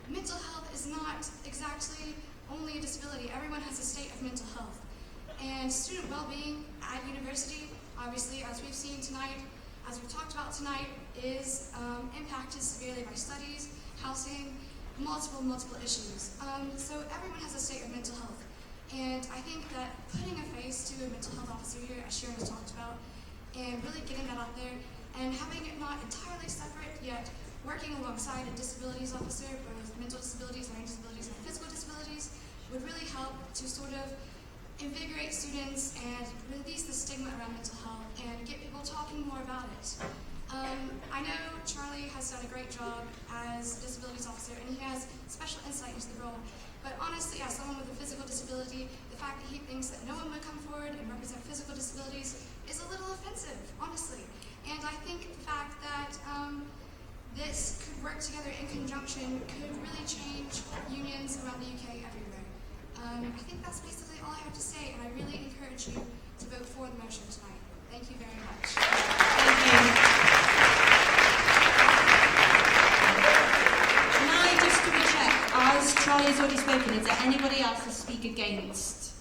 S5: mental health is not exactly only a disability. Everyone has a state of mental health. And student well-being at university, obviously, as we've seen tonight, as we've talked about tonight, is impacted severely by studies, housing, multiple issues. So everyone has a state of mental health. And I think that putting a face to a mental health officer here, as Sharon has talked about, and really getting that out there, and having it not entirely separate, yet working alongside a disabilities officer, both mental disabilities, learning disabilities, and physical disabilities, would really help to sort of invigorate students and release the stigma around mental health and get people talking more about it. I know Charlie has done a great job as disabilities officer, and he has special insight into the role. But honestly, as someone with a physical disability, the fact that he thinks that no one would come forward and represent physical disabilities is a little offensive, honestly. And I think the fact that this could work together in conjunction could really change unions around the UK everywhere. I think that's basically all I have to say, and I really encourage you to vote for the motion tonight. Thank you very much.
S2: Thank you. Can I just double check, as Charlie's already spoken, is there anybody else to speak against?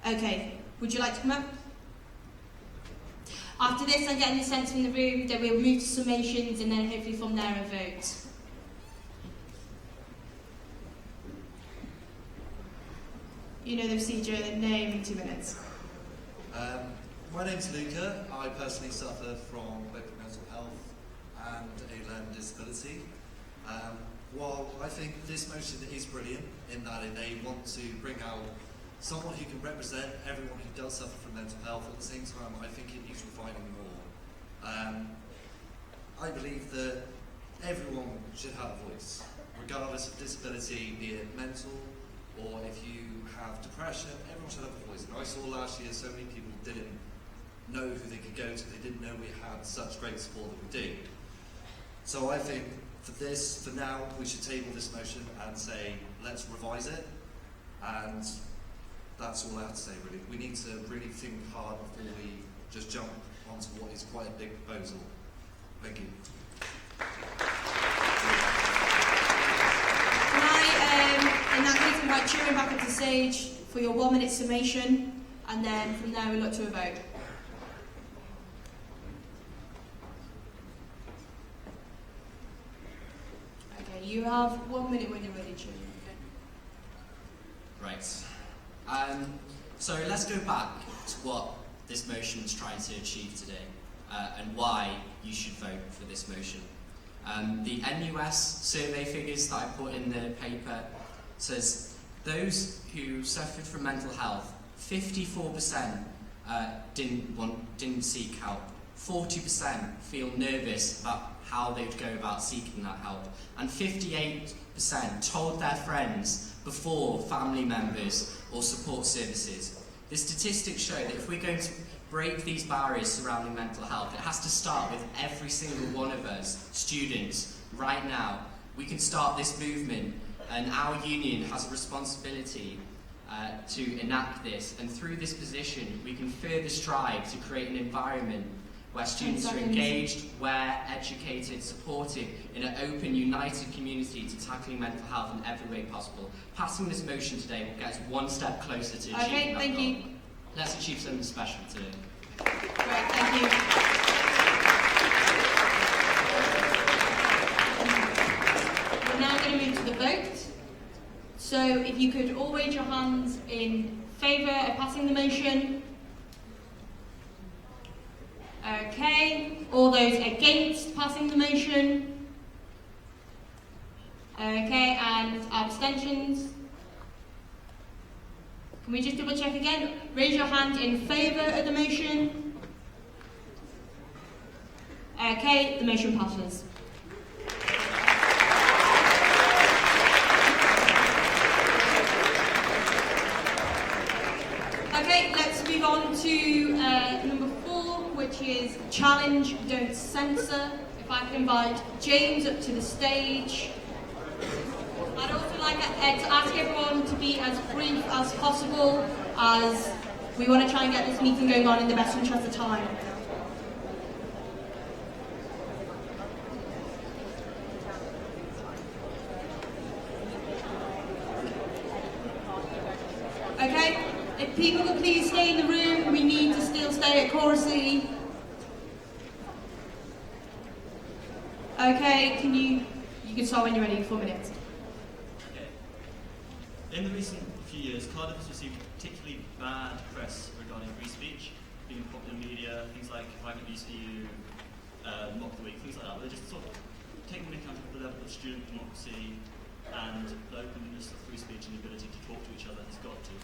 S2: Okay, would you like to come up? After this, I'm getting the sense from the room that we'll move to summations and then hopefully from there a vote. You know the procedure, name in 2 minutes.
S6: My name's Luca. I personally suffer from both mental health and a learning disability. While I think this motion is brilliant in that they want to bring out someone who can represent everyone who does suffer from mental health, at the same time I think it needs refining more. I believe that everyone should have a voice, regardless of disability, be it mental or if you have depression, everyone should have a voice. And I saw last year so many people didn't know who they could go to, they didn't know we had such great support that we do. So I think for now, we should table this motion and say, let's revise it, and that's all I have to say really. We need to really think hard before we just jump onto what is quite a big proposal. Thank you.
S2: Can I, in that case, invite Turin back up to stage for your 1 minute summation, and then from there we look to a vote. Okay, you have 1 minute when you're ready, Turin.
S19: Right. So let's go back to what this motion is trying to achieve today, and why you should vote for this motion. The NUS survey figures that I put in the paper says those who suffered from mental health, 54% didn't seek help. 40% feel nervous about how they'd go about seeking that help, and 58% told their friends before family members or support services. The statistics show that if we're going to break these barriers surrounding mental health, it has to start with every single one of us, students, right now. We can start this movement, and our union has a responsibility to enact this, and through this position we can further strive to create an environment where students are engaged, aware, educated, supported in an open, united community to tackling mental health in every way possible. Passing this motion today will get us one step closer to achieving that goal. You. Let's achieve something special today.
S2: Great, thank you. We're now going to move to the vote. So if you could all raise your hands in favour of passing the motion. Okay, all those against passing the motion? Okay, and abstentions? Can we just double check again? Raise your hand in favour of the motion. Okay, the motion passes. Okay, let's move on to number 4, which is challenge, don't censor. If I can invite James up to the stage. I'd also like to ask everyone to be as brief as possible, as we want to try and get this meeting going on in the best interest of time. Okay, if people could please stay in the room, we need to still stay at Chorusy. Okay, you can start when you're ready, 4 minutes.
S8: In the recent few years, Cardiff has received particularly bad press regarding free speech, being in popular media, things like Migrant News for You, Mock the Week, things like that. They're just sort of taking account of the level of student democracy and the openness of free speech and the ability to talk to each other has got to.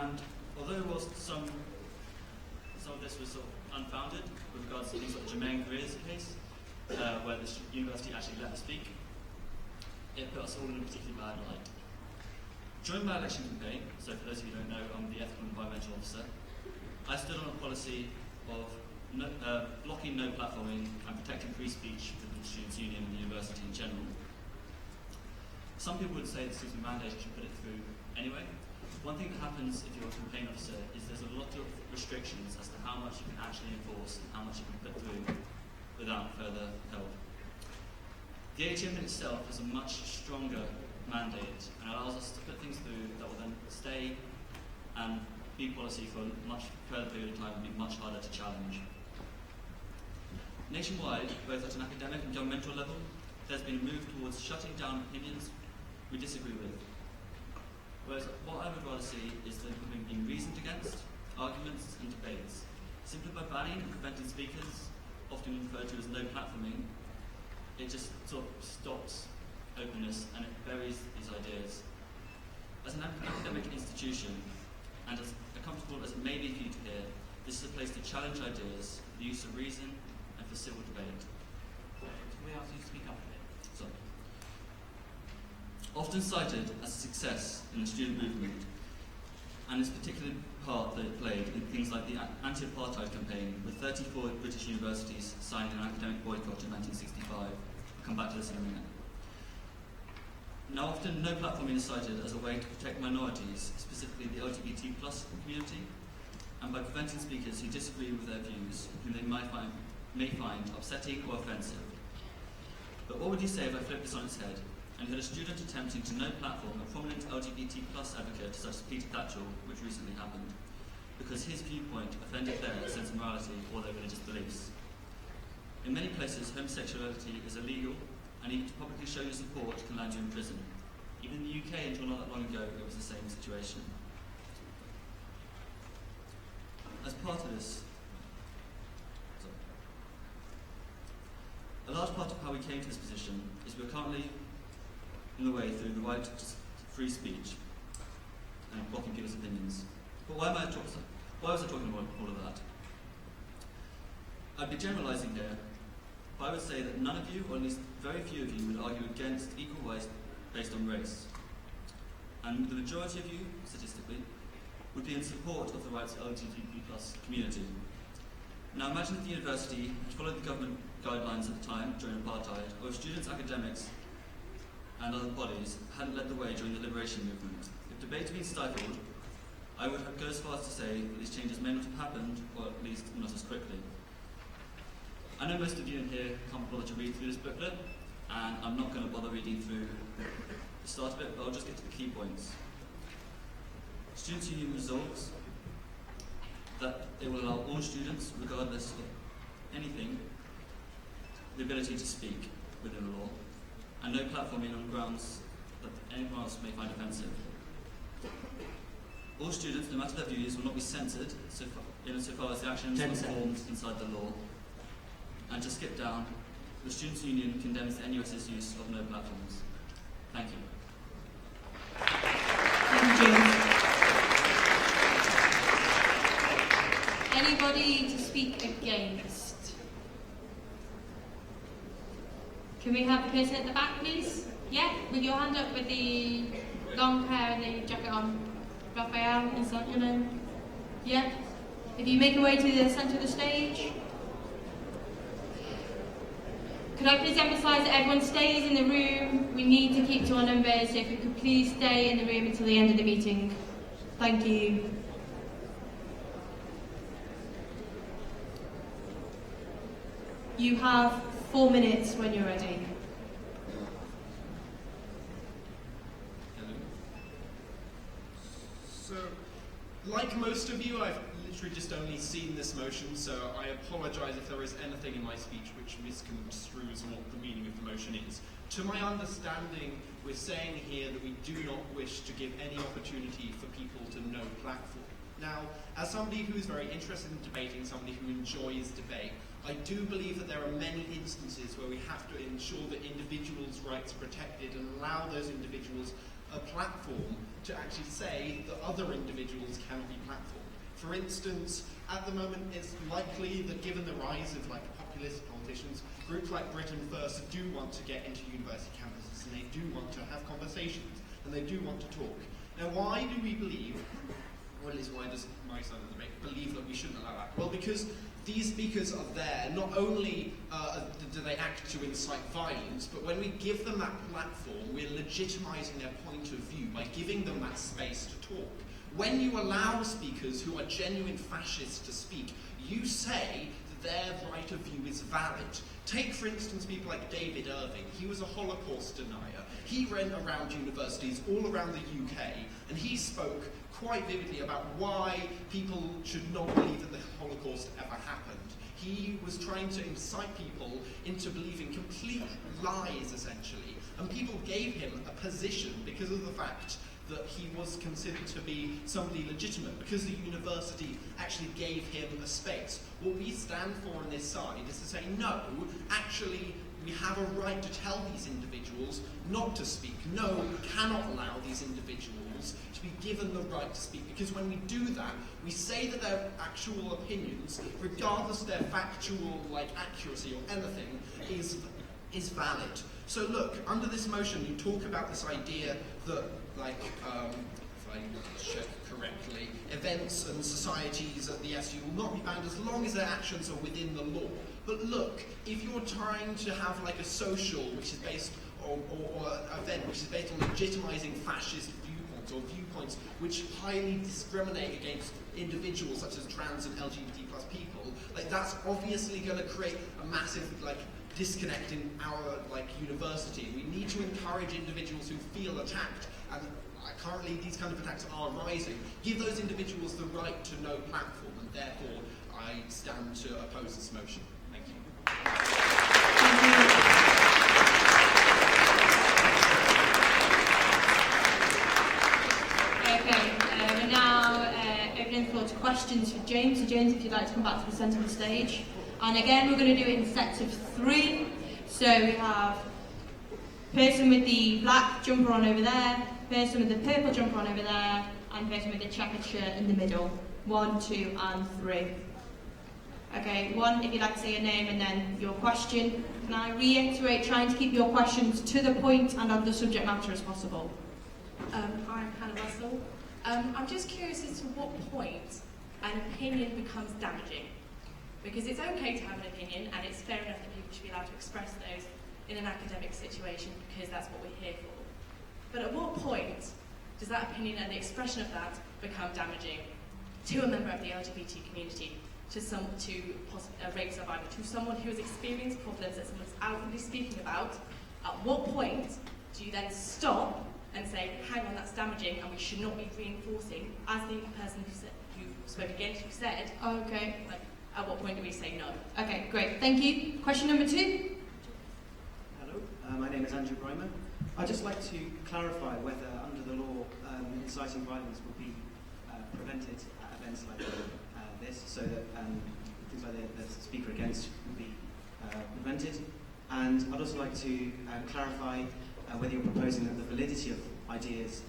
S8: And although whilst some of this was sort of unfounded with regards to things like the Jermaine Careers case, where the university actually let us speak, it put us all in a particularly bad light. During my election campaign, so for those of you who don't know, I'm the Ethical and Environmental Officer, I stood on a policy of blocking no platforming and protecting free speech within the Students' Union and the university in general. Some people would say this is a mandate, you should put it through anyway. One thing that happens if you're a campaign officer is there's a lot of restrictions as to how much you can actually enforce and how much you can put through without further help. The AGM in itself is a much stronger mandate and allows us to put things through that will then stay and be policy for a much further period of time and be much harder to challenge. Nationwide, both at an academic and governmental level, there's been a move towards shutting down opinions we disagree with. Whereas what I would rather see is them being reasoned against, arguments and debates. Simply by banning and preventing speakers, often referred to as no platforming, it just sort of stops openness and it buries these ideas. As an academic institution, and as uncomfortable as it may be for you to hear, this is a place to challenge ideas, the use of reason, and for civil debate.
S14: Can we ask you to speak up a bit?
S8: Sorry. Often cited as a success in the student movement, and its particular part that it played in things like the anti-apartheid campaign, with 34 British universities signing an academic boycott in 1965. I'll come back to this in a minute. Now often no platforming is cited as a way to protect minorities, specifically the LGBT+ community, and by preventing speakers who disagree with their views, whom they may find upsetting or offensive. But what would you say if I flipped this on its head, and you had a student attempting to no platform a prominent LGBT+ advocate such as Peter Thatchell, which recently happened, because his viewpoint offended their sense of morality or their religious beliefs? In many places, homosexuality is illegal, and even to publicly show your support can land you in prison. Even in the UK, until not that long ago, it was the same situation. As part of this, a large part of how we came to this position is we're currently in the way through the right to free speech and blocking people's opinions. But why was I talking about all of that? I'd be generalising here, but I would say that none of you, or at least very few of you, would argue against equal rights based on race. And the majority of you, statistically, would be in support of the rights of the LGBT+ community. Now imagine if the university had followed the government guidelines at the time during apartheid, or if students, academics, and other bodies hadn't led the way during the liberation movement. If debate had been stifled, I would go as far as to say that these changes may not have happened, or at least not as quickly. I know most of you in here can't bother to read through this booklet, and I'm not going to bother reading through the start of it, but I'll just get to the key points. Students' Union resolves that it will allow all students, regardless of anything, the ability to speak within the law, and no platforming on grounds that anyone else may find offensive. All students, no matter their views, will not be censored insofar as the actions are performed inside the law. And to skip down, the Students' Union condemns the NUS's use of no platforms. Thank you.
S2: Thank you. Anybody to speak against? Can we have the person at the back, please? Yeah, with your hand up with the long hair and the jacket on. Raphael, is that your name? Yeah. If you make your way to the centre of the stage. Could I please emphasise that everyone stays in the room? We need to keep to our numbers, so if you could please stay in the room until the end of the meeting. Thank you. You have 4 minutes when you're ready.
S1: So, like most of you, I've literally just only seen this motion, so I apologise if there is anything in my speech which misconstrues what the meaning of the motion is. To my understanding, we're saying here that we do not wish to give any opportunity for people to no platform. Now, as somebody who is very interested in debating, somebody who enjoys debate, I do believe that there are many instances where we have to ensure that individuals' rights are protected and allow those individuals a platform to actually say that other individuals cannot be platformed. For instance, at the moment, it's likely that given the rise of like populist politicians, groups like Britain First do want to get into university campuses, and they do want to have conversations, and they do want to talk. Now, why do we believe, or at least why does my side of the debate believe that we shouldn't allow that? Well, because these speakers are there, not only do they act to incite violence, but when we give them that platform, we're legitimising their point of view by giving them that space to talk. When you allow speakers who are genuine fascists to speak, you say that their right of view is valid. Take, for instance, people like David Irving. He was a Holocaust denier. He went around universities all around the UK, and he spoke quite vividly about why people should not believe that the Holocaust ever happened. He was trying to incite people into believing complete lies, essentially, and people gave him a position because of the fact that he was considered to be somebody legitimate, because the university actually gave him a space. What we stand for on this side is to say, no, actually, we have a right to tell these individuals not to speak. No, we cannot allow these individuals to be given the right to speak, because when we do that, we say that their actual opinions, regardless of their factual accuracy or anything, is valid. So look, under this motion, you talk about this idea that, if I check correctly, events and societies at the SU will not be banned as long as their actions are within the law. But look, if you're trying to have a social which is based or an event which is based on legitimising fascist viewpoints or viewpoints which highly discriminate against individuals such as trans and LGBT plus people, that's obviously going to create a massive disconnect in our university. We need to encourage individuals who feel attacked, and currently these kind of attacks are rising. Give those individuals the right to no platform, and therefore I stand to oppose this motion. Thank you.
S2: Okay, we're now opening the floor to questions for James. So James, if you'd like to come back to the centre of the stage. And again, we're going to do it in sets of 3. So we have person with the black jumper on over there, person with the purple jumper on over there, and person with the checkered shirt in the middle. 1, 2, and 3. Okay, 1, if you'd like to say your name and then your question. Can I reiterate, trying to keep your questions to the point and on the subject matter as possible?
S9: I'm Hannah Russell. I'm just curious as to what point an opinion becomes damaging. Because it's okay to have an opinion, and it's fair enough that people should be allowed to express those in an academic situation, because that's what we're here for. But at what point does that opinion and the expression of that become damaging to a member of the LGBT community, to a rape survivor, to someone who has experienced problems that someone's outwardly speaking about? At what point do you then stop and say, hang on, that's damaging, and we should not be reinforcing, as the person who spoke against you said,
S2: okay.
S9: At what point do we say no?
S2: Okay, great, thank you. Question number 2.
S12: Hello, my name is Andrew Brymer. I'd just like to clarify whether, under the law, inciting violence will be prevented at events like this, so that things like the speaker against will be prevented. And I'd also like to clarify whether you're proposing that the validity of ideas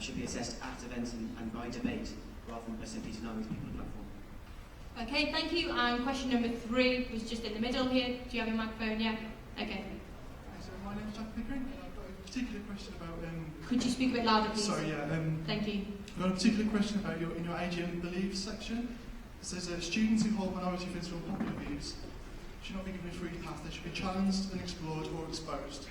S12: should be assessed at events and by debate, rather than simply denying these people a platform.
S2: Okay, thank you. And question number 3 was just in the middle here. Do you have your microphone? Yeah? Okay.
S10: So my name's Jack Pickering, and I've got a particular question about...
S2: Could you speak a bit louder, please?
S10: Sorry, yeah.
S2: Thank you.
S10: I've got a particular question about in your AGM beliefs section. It says that students who hold minority views or popular views should not be given a free path. They should be challenged and explored or exposed.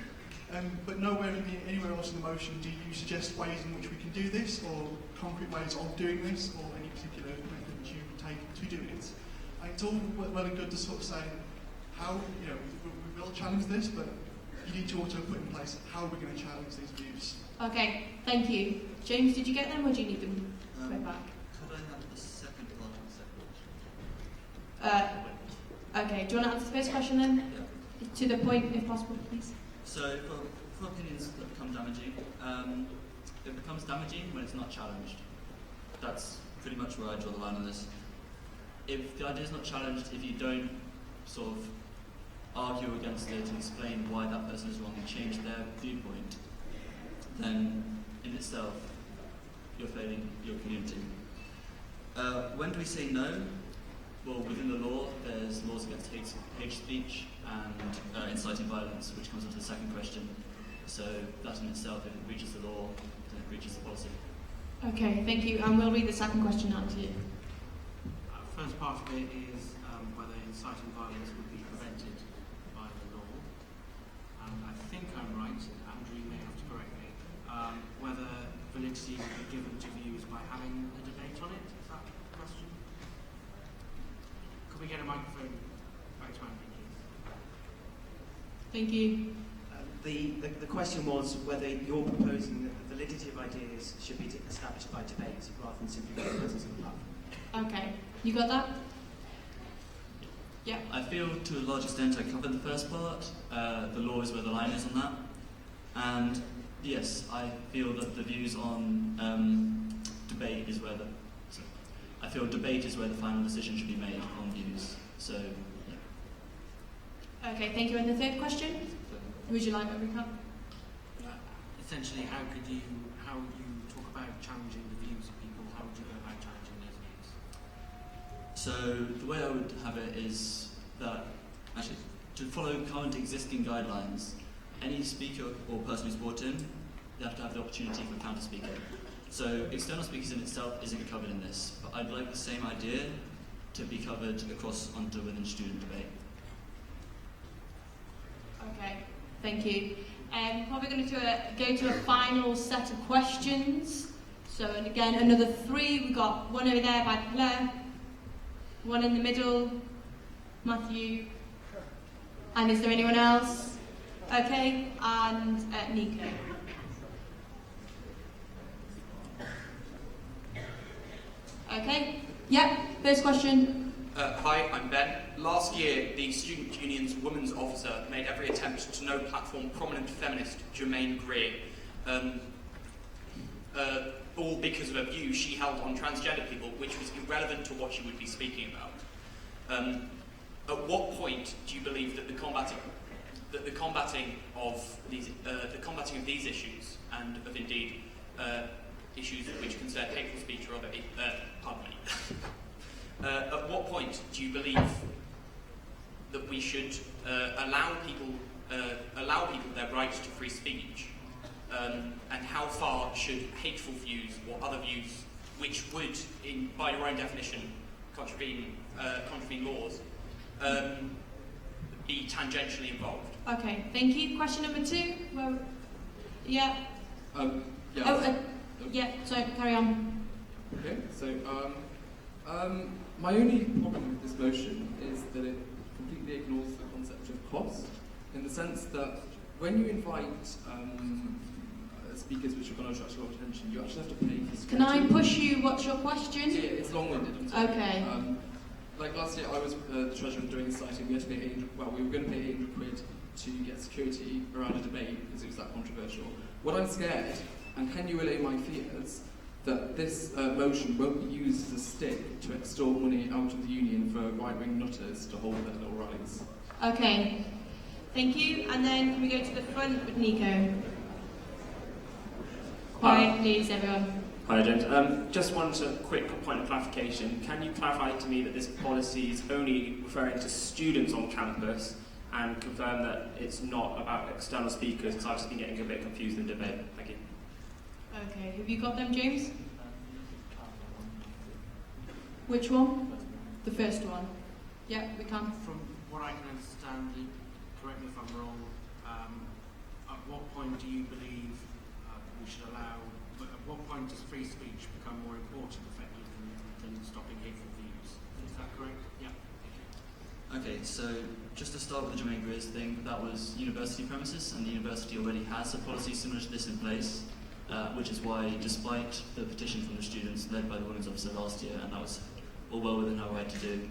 S10: But nowhere anywhere else in the motion do you suggest ways in which we can do this, or concrete ways of doing this, or any particular method you take to do it. And it's all well and good to sort of say how, we will challenge this, but you need to also put in place how we're going to challenge these views.
S2: Okay, thank you. James, did you get them, or do you need them right back?
S23: Could I have the second part and second question?
S2: Okay, do you want to answer the first question then? Yeah. To the point, if possible, please.
S8: So, for opinions that become damaging, it becomes damaging when it's not challenged. That's pretty much where I draw the line on this. If the idea is not challenged, if you don't sort of argue against it and explain why that person is wrong and change their viewpoint, then in itself, you're failing your community. When do we say no? Well, within the law, there's laws against hate speech and inciting violence, which comes into the second question. So that in itself, if it breaches the law, then it breaches the policy.
S2: Okay, thank you. And we'll read the second question out to you.
S11: First part of it is whether inciting violence would be prevented by the law. I think I'm right, Andrew, you may have to correct me, whether validity would be given to views by having a debate on it. Is that the question? Could we get a microphone back to Andrew, please?
S2: Thank you.
S12: The question was whether you're proposing that the validity of ideas should be established by debate rather than simply by the presence of the platform.
S2: Okay, you got that? Yeah.
S8: I feel to a large extent I covered the first part. The law is where the line is on that. And yes, I feel that the views on debate is where I feel debate is where the final decision should be made on views. So, yeah.
S2: Okay, thank you. And the third question? Would you like a recap?
S11: Essentially, how you talk about challenging the views of people, how would you go about challenging those views?
S8: So the way I would have it is that, actually, to follow current existing guidelines, any speaker or person who's brought in, they have to have the opportunity for a counter speaker. So external speakers in itself isn't covered in this, but I'd like the same idea to be covered across onto within student debate.
S2: Okay, thank you. Probably going to go to a final set of questions. So, and again, another three. We've got one over there by Claire, one in the middle, Matthew, and is there anyone else? Okay, and Nico. Okay, yep, first question.
S13: Hi, I'm Ben. Last year, the Student Union's Women's Officer made every attempt to no-platform prominent feminist Germaine Greer, all because of a view she held on transgender people, which was irrelevant to what she would be speaking about. At what point do you believe that the combating of these issues, and of indeed issues which concern hateful speech or other, pardon me. At what point do you believe that we should allow people their right to free speech, and how far should hateful views or other views, which would, by your own definition, contravene laws, be tangentially involved?
S2: Okay, thank you. Question number two. Well, yeah.
S14: Yeah.
S2: Yeah. Sorry, carry on.
S14: Okay. So, my only problem with this motion is that it completely ignores the concept of cost, in the sense that when you invite speakers which are going to attract a lot of attention, you actually have to pay for security.
S2: Can I push you? What's your question?
S14: Yeah, it's long-winded. I'm sorry.
S2: Okay.
S14: Like last year, I was the treasurer doing the citing. We had to pay we were going to pay 800 quid to get security around a debate because it was that controversial. What I'm scared, and can you allay my fears, that this motion won't be used as a stick to extort money out of the union for right-wing nutters to hold their little rallies.
S2: Okay, thank you. And then can we go to the front with Nico? Quiet, please, everyone.
S16: Hi, James. Just one quick point of clarification. Can you clarify to me that this policy is only referring to students on campus, and confirm that it's not about external speakers, because I've just been getting a bit confused in debate. Thank you.
S2: Okay, have you got them, James? Which one? The first one. Yeah, we can.
S11: From what I can understand, correct me if I'm wrong, at what point do you believe we should allow, at what point does free speech become more important effectively than stopping hateful views? Is that correct? Yeah.
S8: Okay, so just to start with the Jermaine Greer's thing, that was university premises, and the university already has a policy similar to this in place, which is why, despite the petition from the students led by the Women's Officer last year, and that was all well within our right to do,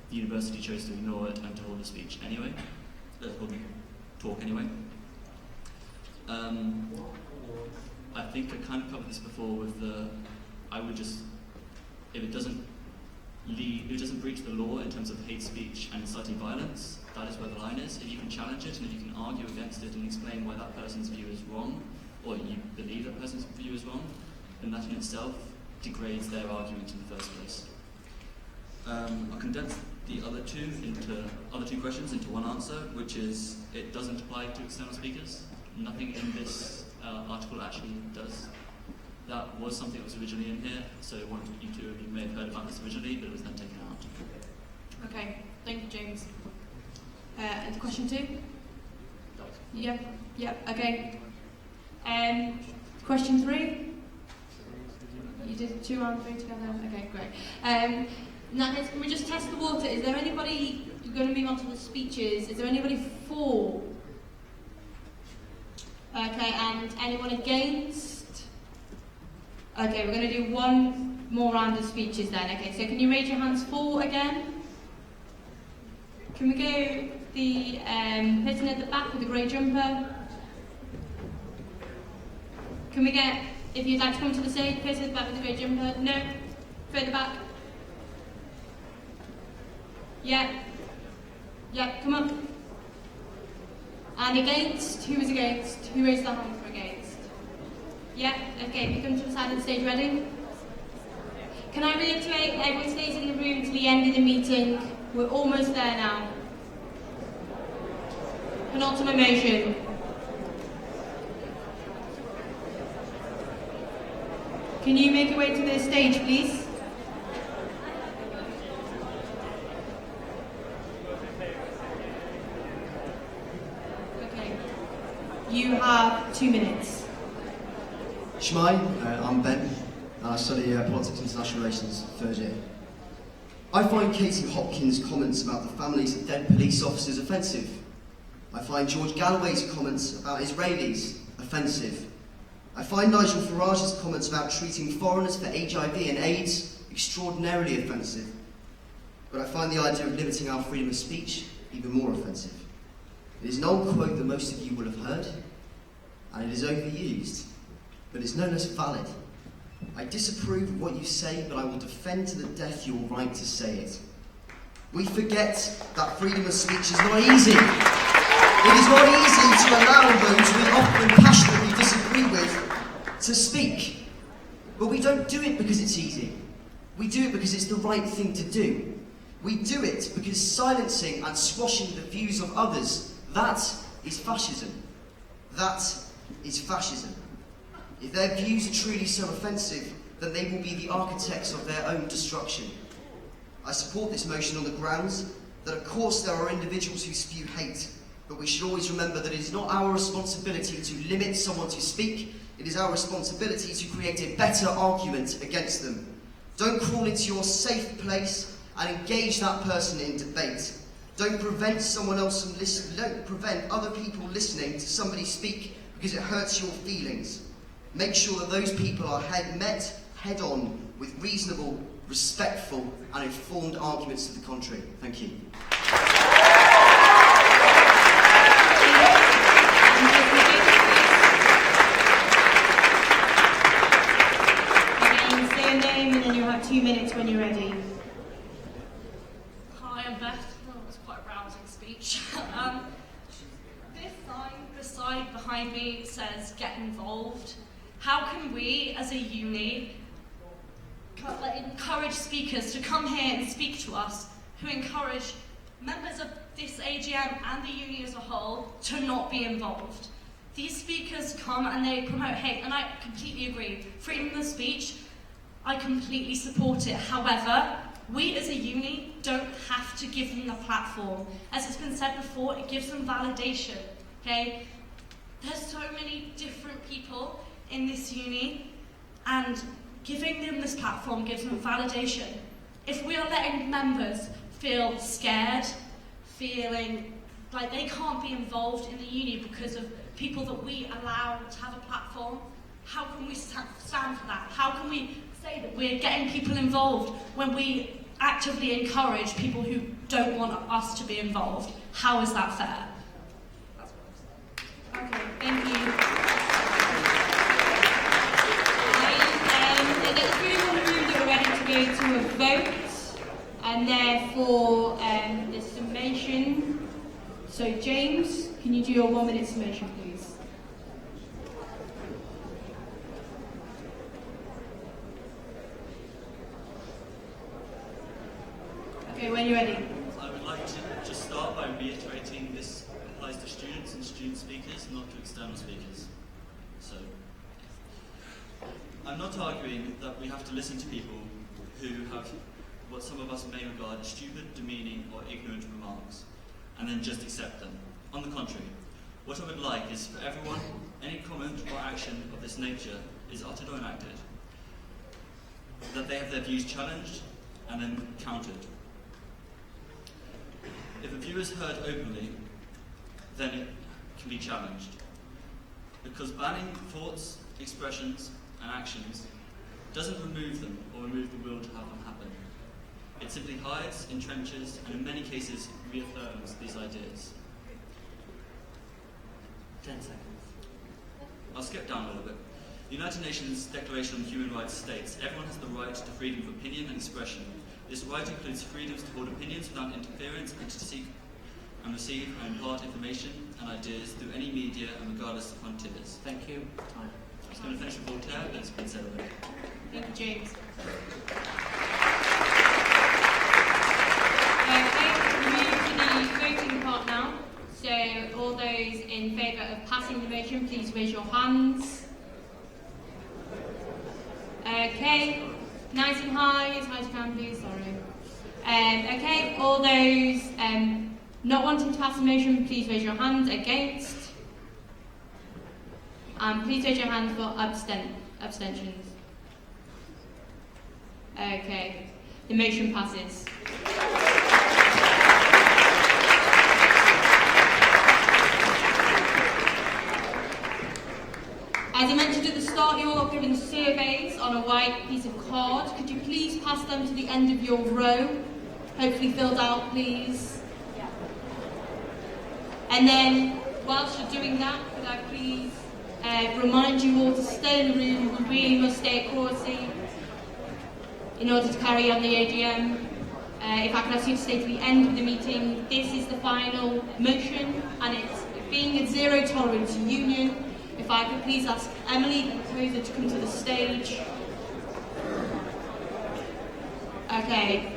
S8: the university chose to ignore it and to hold a speech anyway, hold a talk anyway. I think I kind of covered this before with I would just, if it doesn't breach the law in terms of hate speech and inciting violence, that is where the line is. If you can challenge it and if you can argue against it and explain why that person's view is wrong, or you believe that person's view is wrong, then that in itself degrades their argument in the first place.
S7: I condensed the other two questions into one answer, which is it doesn't apply to external speakers. Nothing in this article actually does. That was something that was originally in here, so one of you two of you may have heard about this originally, but it was then taken out.
S2: Okay, thank you, James. And question 2? Yep, okay. Question 3? You did 2 and 3 together? Okay, great. Now, can we just test the water? Is there anybody, you're going to move on to the speeches, is there anybody for? Okay, and anyone against? Okay, we're going to do one more round of speeches then. Okay, so can you raise your hands for again? Can we go the person at the back with the grey jumper? Can we get, if you'd like to come to the stage, person at the back with the grey jumper? No? Further back? Yeah, come on. And against? Who was against? Who raised their hand for against? Yeah, okay, if you come to the side of the stage, ready? Can I reiterate, everyone stays in the room to the end of the meeting. We're almost there now. Penultimate motion. Can you make your way to the stage, please? You have 2 minutes.
S15: Shmai, I'm Ben, and I study Politics and International Relations, 3rd year. I find Katie Hopkins' comments about the families of dead police officers offensive. I find George Galloway's comments about Israelis offensive. I find Nigel Farage's comments about treating foreigners for HIV and AIDS extraordinarily offensive. But I find the idea of limiting our freedom of speech even more offensive. It is an old quote that most of you will have heard, and it is overused, but it's no less valid. I disapprove of what you say, but I will defend to the death your right to say it. We forget that freedom of speech is not easy. It is not easy to allow those we often passionately disagree with to speak. But we don't do it because it's easy. We do it because it's the right thing to do. We do it because silencing and squashing the views of others, that is fascism. That is fascism. If their views are truly so offensive, then they will be the architects of their own destruction. I support this motion on the grounds that of course there are individuals who spew hate, but we should always remember that it is not our responsibility to limit someone to speak, it is our responsibility to create a better argument against them. Don't crawl into your safe place and engage that person in debate. Don't prevent someone else from listening. Don't prevent other people listening to somebody speak because it hurts your feelings. Make sure that those people are met head-on with reasonable, respectful, and informed arguments to the contrary. Thank you.
S2: Again, say your name and then you'll have 2 minutes when you're ready.
S17: Hi, I'm Beth. That was quite a rousing speech. This sign, the side behind me says get involved. How can we, as a uni, encourage speakers to come here and speak to us, who encourage members of this AGM and the uni as a whole to not be involved? These speakers come and they promote hate, and I completely agree. Freedom of speech, I completely support it. However, we as a uni don't have to give them the platform. As it's been said before, it gives them validation, okay? There's so many different people in this uni, and giving them this platform gives them validation. If we are letting members feel scared, feeling like they can't be involved in the uni because of people that we allow to have a platform, how can we stand for that? How can we say that we're getting people involved when we actively encourage people who don't want us to be involved? How is that fair?
S2: Okay, thank you. There's 3 in the room that are ready to go to a vote, and therefore the summation. So James, can you do your 1 minute summation, please?
S7: student speakers, not to external speakers. So, I'm not arguing that we have to listen to people who have what some of us may regard as stupid, demeaning, or ignorant remarks, and then just accept them. On the contrary, what I would like is for everyone, any comment or action of this nature is uttered or enacted, that they have their views challenged and then countered. If a view is heard openly, then it can be challenged. Because banning thoughts, expressions, and actions doesn't remove them or remove the will to have them happen. It simply hides, entrenches, and in many cases reaffirms these ideas.
S4: 10 seconds.
S7: I'll skip down a little bit. The United Nations Declaration on Human Rights states everyone has the right to freedom of opinion and expression. This right includes freedoms to hold opinions without interference and to seek and receive and impart information and ideas through any media and regardless of frontiers.
S4: Thank you. Time.
S7: I was going to finish with Voltaire, but it's been said already.
S2: Thank you, James. Okay, move to the voting part now. So, all those in favour of passing the motion, please raise your hands. Okay, nice and high, as high as you can, please, sorry. Okay, all those not wanting to pass the motion, please raise your hands. Against. Please raise your hands for abstentions. Okay, the motion passes. As I mentioned at the start, you're all given surveys on a white piece of card. Could you please pass them to the end of your row? Hopefully filled out, please. And then, whilst you're doing that, could I please remind you all to stay in the room. You really must stay at Corsi in order to carry on the AGM. If I could ask you to stay to the end of the meeting, this is the final motion, and it's being a zero tolerance union. If I could please ask Emily, the proposer, to come to the stage. Okay.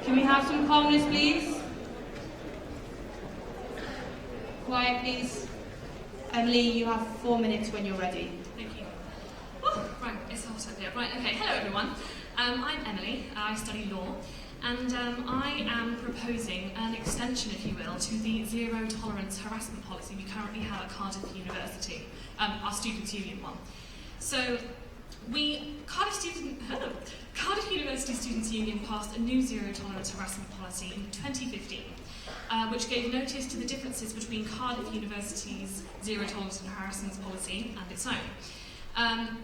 S2: Can we have some calmness, please? Quiet, please. Emily, you have 4 minutes when you're ready.
S18: Thank you. Oh, right, it's hot up here. Right, okay. Hello, everyone. I'm Emily. I study law. And I am proposing an extension, if you will, to the zero tolerance harassment policy we currently have at Cardiff University, our students' union one. So, Cardiff University Students' Union passed a new zero tolerance harassment policy in 2015, which gave notice to the differences between Cardiff University's zero tolerance and harassment policy and its own.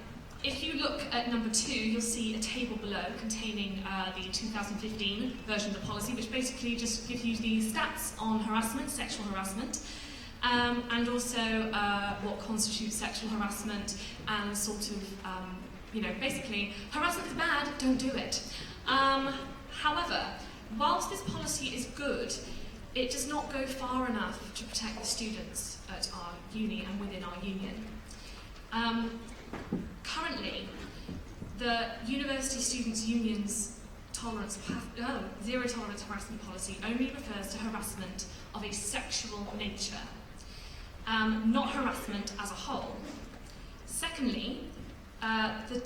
S18: If you look at number 2, you'll see a table below containing the 2015 version of the policy, which basically just gives you the stats on harassment, sexual harassment, and also what constitutes sexual harassment, and sort of, basically, harassment is bad, don't do it. However, whilst this policy is good, it does not go far enough to protect the students at our uni and within our union. Currently, the University Students' Union's zero tolerance harassment policy only refers to harassment of a sexual nature, not harassment as a whole. Secondly, the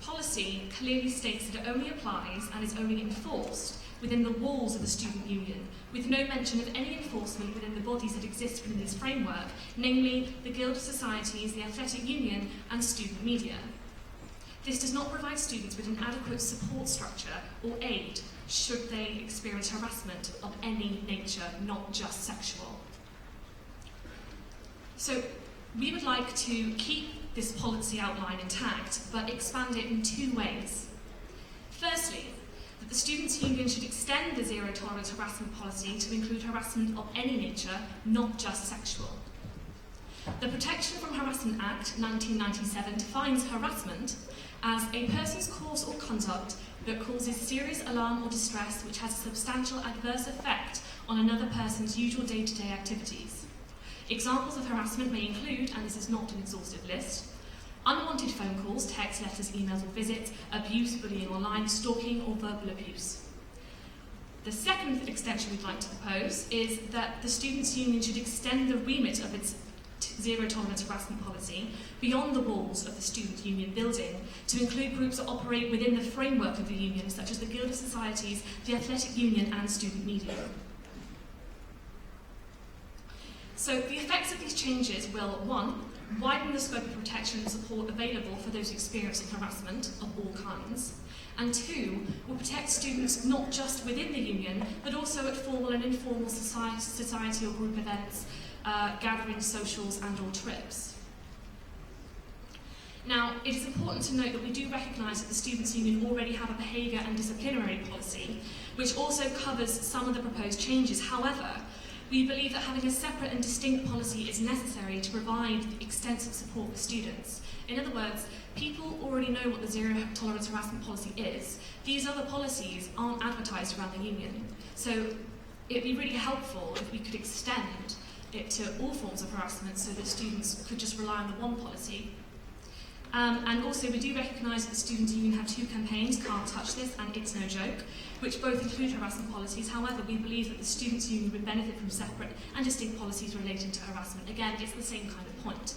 S18: policy clearly states that it only applies and is only enforced within the walls of the student union, with no mention of any enforcement within the bodies that exist within this framework, namely the Guild of Societies, the Athletic Union, and student media. This does not provide students with an adequate support structure or aid should they experience harassment of any nature, not just sexual. So we would like to keep this policy outline intact, but expand it in 2 ways. Firstly, that the Students' Union should extend the zero tolerance harassment policy to include harassment of any nature, not just sexual. The Protection from Harassment Act 1997 defines harassment as a person's course or conduct that causes serious alarm or distress which has a substantial adverse effect on another person's usual day-to-day activities. Examples of harassment may include, and this is not an exhaustive list, unwanted phone calls, texts, letters, emails or visits, abuse, bullying online, stalking or verbal abuse. The second extension we'd like to propose is that the Students' Union should extend the remit of its zero tolerance harassment policy beyond the walls of the Student Union building to include groups that operate within the framework of the union, such as the Guild of Societies, the Athletic Union and Student Media. So the effects of these changes will, 1, widen the scope of protection and support available for those experiencing harassment of all kinds, and 2, will protect students not just within the union, but also at formal and informal society or group events, gatherings, socials and or trips. Now, it is important to note that we do recognise that the Students' Union already have a behaviour and disciplinary policy, which also covers some of the proposed changes. However, we believe that having a separate and distinct policy is necessary to provide extensive support for students. In other words, people already know what the zero tolerance harassment policy is. These other policies aren't advertised around the union. So it'd be really helpful if we could extend it to all forms of harassment so that students could just rely on the one policy. And also we do recognise that the Students' Union have 2 campaigns, Can't Touch This and It's No Joke, which both include harassment policies. However, we believe that the Students' Union would benefit from separate and distinct policies relating to harassment. Again, it's the same kind of point.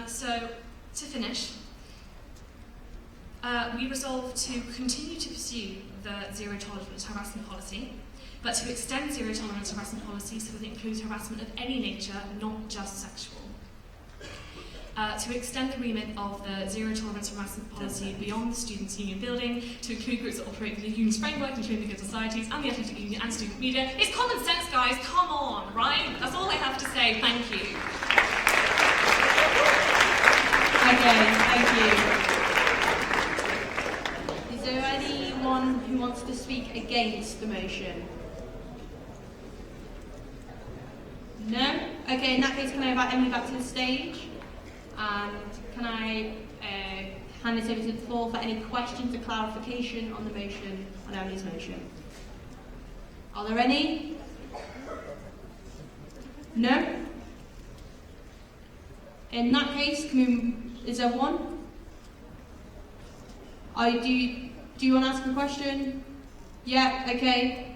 S18: So, to finish, we resolve to continue to pursue the zero tolerance harassment policy, but to extend zero tolerance harassment policy so that it includes harassment of any nature, not just sexual. To extend the remit of the zero tolerance harassment policy beyond the Students' Union building to include groups that operate within the union's framework, including the Guild Societies and the Athletic Union and Student Media. It's common sense, guys, come on, right? That's all I have to say, thank you.
S2: Okay, thank you. Is there anyone who wants to speak against the motion? No? Okay, in that case, can I invite Emily back to the stage? And can I hand this over to the floor for any questions or clarification on the motion, on Emily's motion? Are there any? No? In that case, is there one? Do you want to ask a question? Yeah, okay.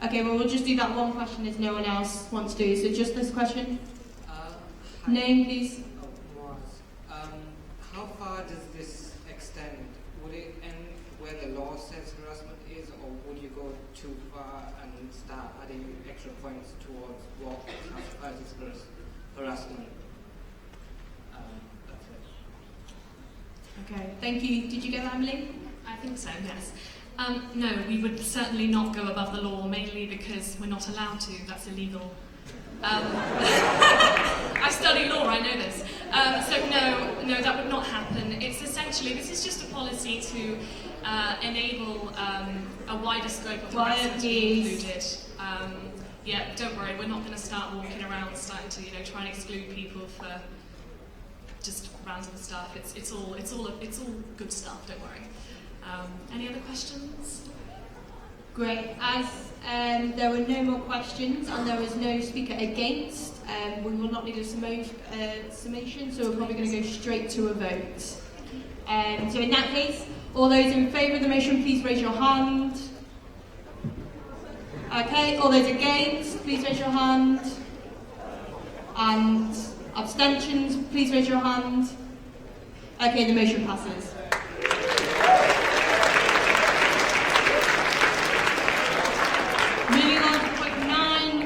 S2: Okay, well we'll just do that one question if no one else wants to. So just this question. Name, please.
S4: How far does this extend? Would it end where the law says harassment is, or would you go too far and start adding extra points towards what classifies as harassment? That's it.
S2: Okay, thank you. Did you get that, Emily?
S18: I think so, yes. No, we would certainly not go above the law, mainly because we're not allowed to. That's illegal. I study law, I know this. So no, that would not happen. It's essentially, this is just a policy to enable a wider scope of harassment to be included. Yeah, don't worry, we're not going to start walking around starting to, try and exclude people for just random stuff. It's all good stuff, don't worry. Any other questions?
S2: Great. As there were no more questions and there was no speaker against, we will not need a summation, so we're probably going to go straight to a vote. So in that case, all those in favour of the motion, please raise your hand. Okay, all those against, please raise your hand. And abstentions, please raise your hand. Okay, the motion passes. Moving on to point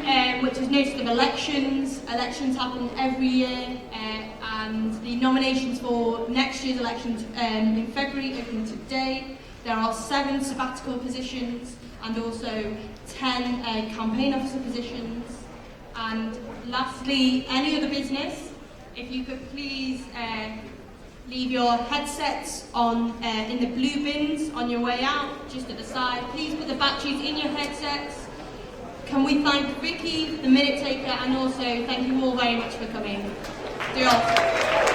S2: 9, which is notice of elections. Elections happen every year, and the nominations for next year's elections in February open today. There are 7 sabbatical positions and also 10 campaign officer positions. And lastly, any other business, if you could please leave your headsets on in the blue bins on your way out, just at the side. Please put the batteries in your headsets. Can we thank Vicky, the minute taker, and also thank you all very much for coming. Diolch.